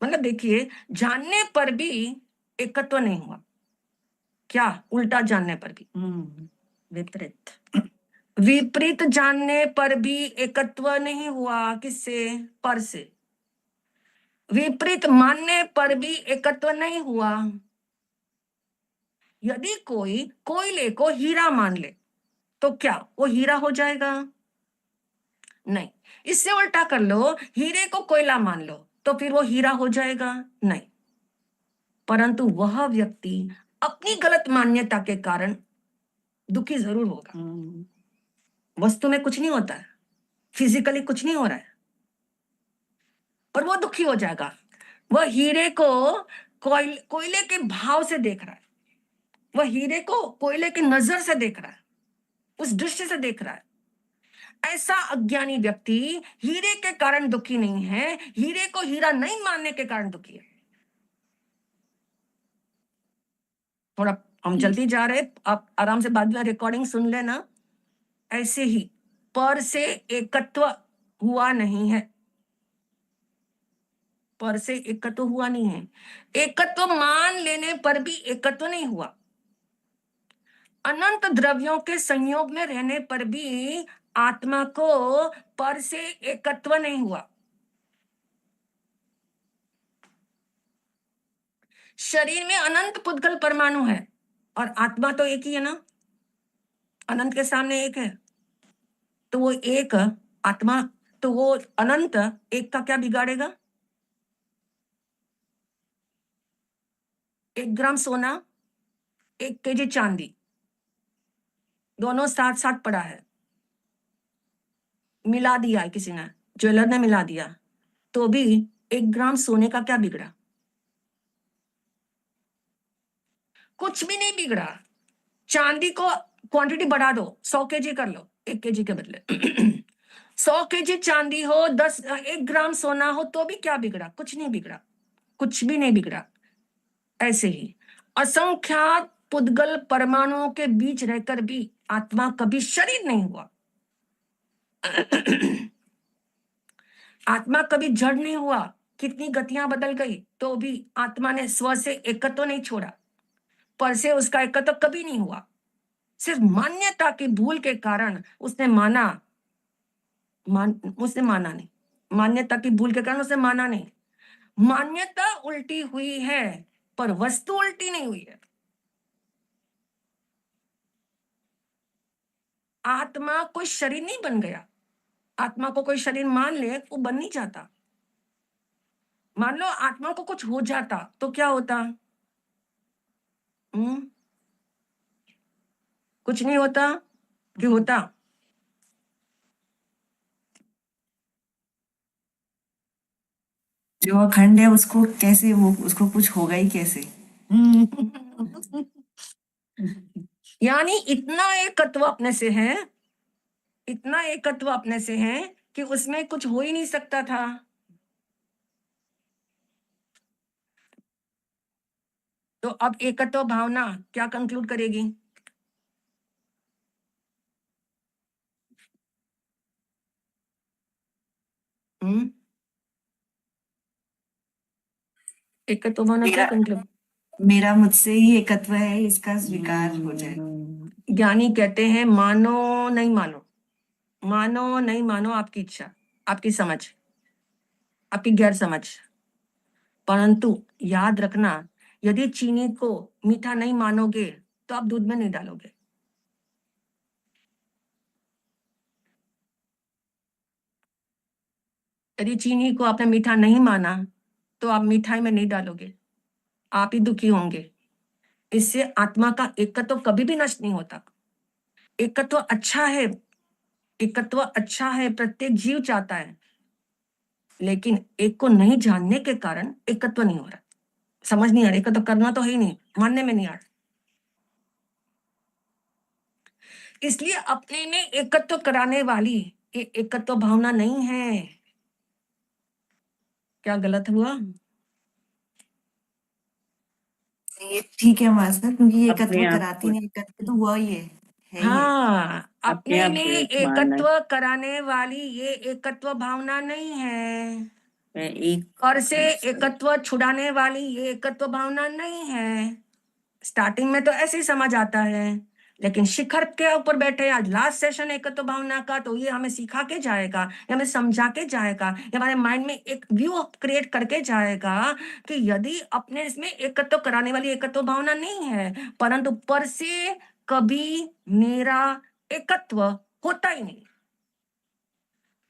मतलब देखिए, जानने पर भी एकत्व नहीं हुआ, क्या उल्टा जानने पर भी, विपरीत जानने पर भी एकत्व नहीं हुआ। किससे? पर से। विपरीत मानने पर भी एकत्व नहीं हुआ। यदि कोई कोयले को हीरा मान ले तो क्या वो हीरा हो जाएगा? नहीं। इससे उल्टा कर लो, हीरे को कोयला मान लो तो फिर वो हीरा हो जाएगा? नहीं। परंतु वह व्यक्ति अपनी गलत मान्यता के कारण दुखी जरूर होगा। वस्तु में कुछ नहीं होता है, फिजिकली कुछ नहीं हो रहा है, पर वो दुखी हो जाएगा। वह हीरे को कोयले के भाव से देख रहा है, वह हीरे को कोयले की नजर से देख रहा है, उस दृष्टि से देख रहा है। ऐसा अज्ञानी व्यक्ति हीरे के कारण दुखी नहीं है, हीरे को हीरा नहीं मानने के कारण दुखी है। थोड़ा हम जल्दी जा रहे, आप आराम से बाद में रिकॉर्डिंग सुन लेना। ऐसे ही पर से एकत्व हुआ नहीं है, पर से एकत्व हुआ नहीं है। एकत्व मान लेने पर भी एकत्व नहीं हुआ। अनंत द्रव्यों के संयोग में रहने पर भी आत्मा को पर से एकत्व नहीं हुआ। शरीर में अनंत पुद्गल परमाणु है और आत्मा तो एक ही है ना, अनंत के सामने एक है, तो वो एक आत्मा, तो वो अनंत एक का क्या बिगाड़ेगा? 1 ग्राम सोना, 1 केजी चांदी, दोनों साथ साथ पड़ा है, मिला दिया है किसी ने, ज्वेलर ने मिला दिया, तो भी 1 ग्राम सोने का क्या बिगड़ा? कुछ भी नहीं बिगड़ा। चांदी को क्वांटिटी बढ़ा दो, 100 केजी कर लो 1 केजी के बदले 100 केजी चांदी हो, 1 ग्राम सोना हो, तो भी क्या बिगड़ा? कुछ नहीं बिगड़ा, कुछ भी नहीं बिगड़ा। ऐसे ही असंख्यात पुद्गल परमाणुओं के बीच रहकर भी आत्मा कभी शरीर नहीं हुआ। आत्मा कभी जड़ नहीं हुआ। कितनी गतियां बदल गई तो भी आत्मा ने स्व से एकत्व नहीं छोड़ा, पर से उसका एकत्व कभी नहीं हुआ। सिर्फ मान्यता की भूल के कारण उसने माना नहीं, मान्यता की भूल के कारण उसने माना नहीं। मान्यता उल्टी हुई है पर वस्तु उल्टी नहीं हुई है। आत्मा कोई शरीर नहीं बन गया, आत्मा को कोई शरीर मान ले, वो बन नहीं जाता। मान लो आत्मा को कुछ हो जाता तो क्या होता? कुछ नहीं होता कि होता? जो अखंड है उसको कैसे, वो उसको कुछ होगा ही कैसे? यानी इतना एकत्व अपने से है, इतना एकत्व अपने से है कि उसमें कुछ हो ही नहीं सकता था। तो अब एकत्व भावना क्या कंक्लूड करेगी? एकत्व भावना क्या कंक्लूड? मेरा मुझसे ही एकत्व है, इसका स्वीकार हो जाए। ज्ञानी कहते हैं मानो नहीं मानो, मानो नहीं मानो, आपकी इच्छा, आपकी समझ, आपकी गैर समझ, परंतु याद रखना, यदि चीनी को मीठा नहीं मानोगे तो आप दूध में नहीं डालोगे। यदि चीनी को आपने मीठा नहीं माना तो आप मिठाई में नहीं डालोगे, आप ही दुखी होंगे। इससे आत्मा का एकत्व कभी भी नष्ट नहीं होता। एकत्व अच्छा है, एकत्व अच्छा है, प्रत्येक जीव चाहता है, लेकिन एक को नहीं जानने के कारण एकत्व नहीं हो रहा, समझ नहीं आ रहा, एकत्व करना तो है ही नहीं, मानने में नहीं आ रहा। इसलिए अपने में एकत्व कराने वाली ये एकत्व भावना नहीं है। क्या गलत हुआ? ये ठीक है मास्टर, क्योंकि ये अपने एकत्व आप कराती को नहीं, एकत्व तो हुआ ही है ही है। हाँ, अपने अपने आप में को एक मानना एकत्व कराने वाली ये एकत्व भावना नहीं है, है, एक और से एकत्व छुड़ाने वाली ये एकत्व भावना नहीं है। स्टार्टिंग में तो ऐसे ही समझ आता है, लेकिन शिखर के ऊपर बैठे आज लास्ट सेशन एकत्व भावना का, तो ये हमें सिखा के जाएगा, ये हमें समझा के जाएगा, ये हमारे माइंड में एक व्यू क्रिएट करके जाएगा कि यदि अपने इसमें एकत्व कराने वाली एकत्व भावना नहीं है, परंतु पर से कभी मेरा एकत्व होता ही नहीं,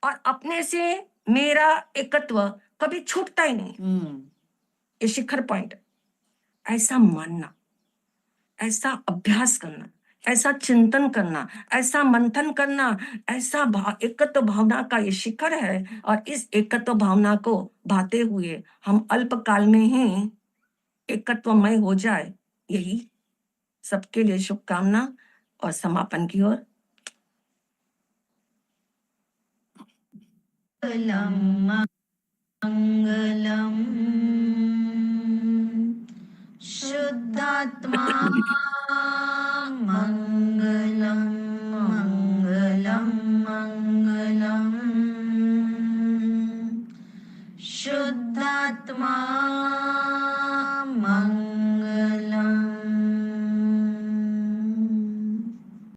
और अपने से मेरा एकत्व कभी छूटता ही नहीं। ये शिखर पॉइंट, ऐसा मानना, ऐसा अभ्यास करना, ऐसा चिंतन करना, ऐसा मंथन करना, ऐसा एकत्व भावना का ये शिखर है। और इस एकत्व भावना को भाते हुए हम अल्प काल में ही एकत्वमय हो जाए, यही सबके लिए शुभकामना। और समापन की ओर मङ्गलम् शुद्धात्मा मङ्गलम्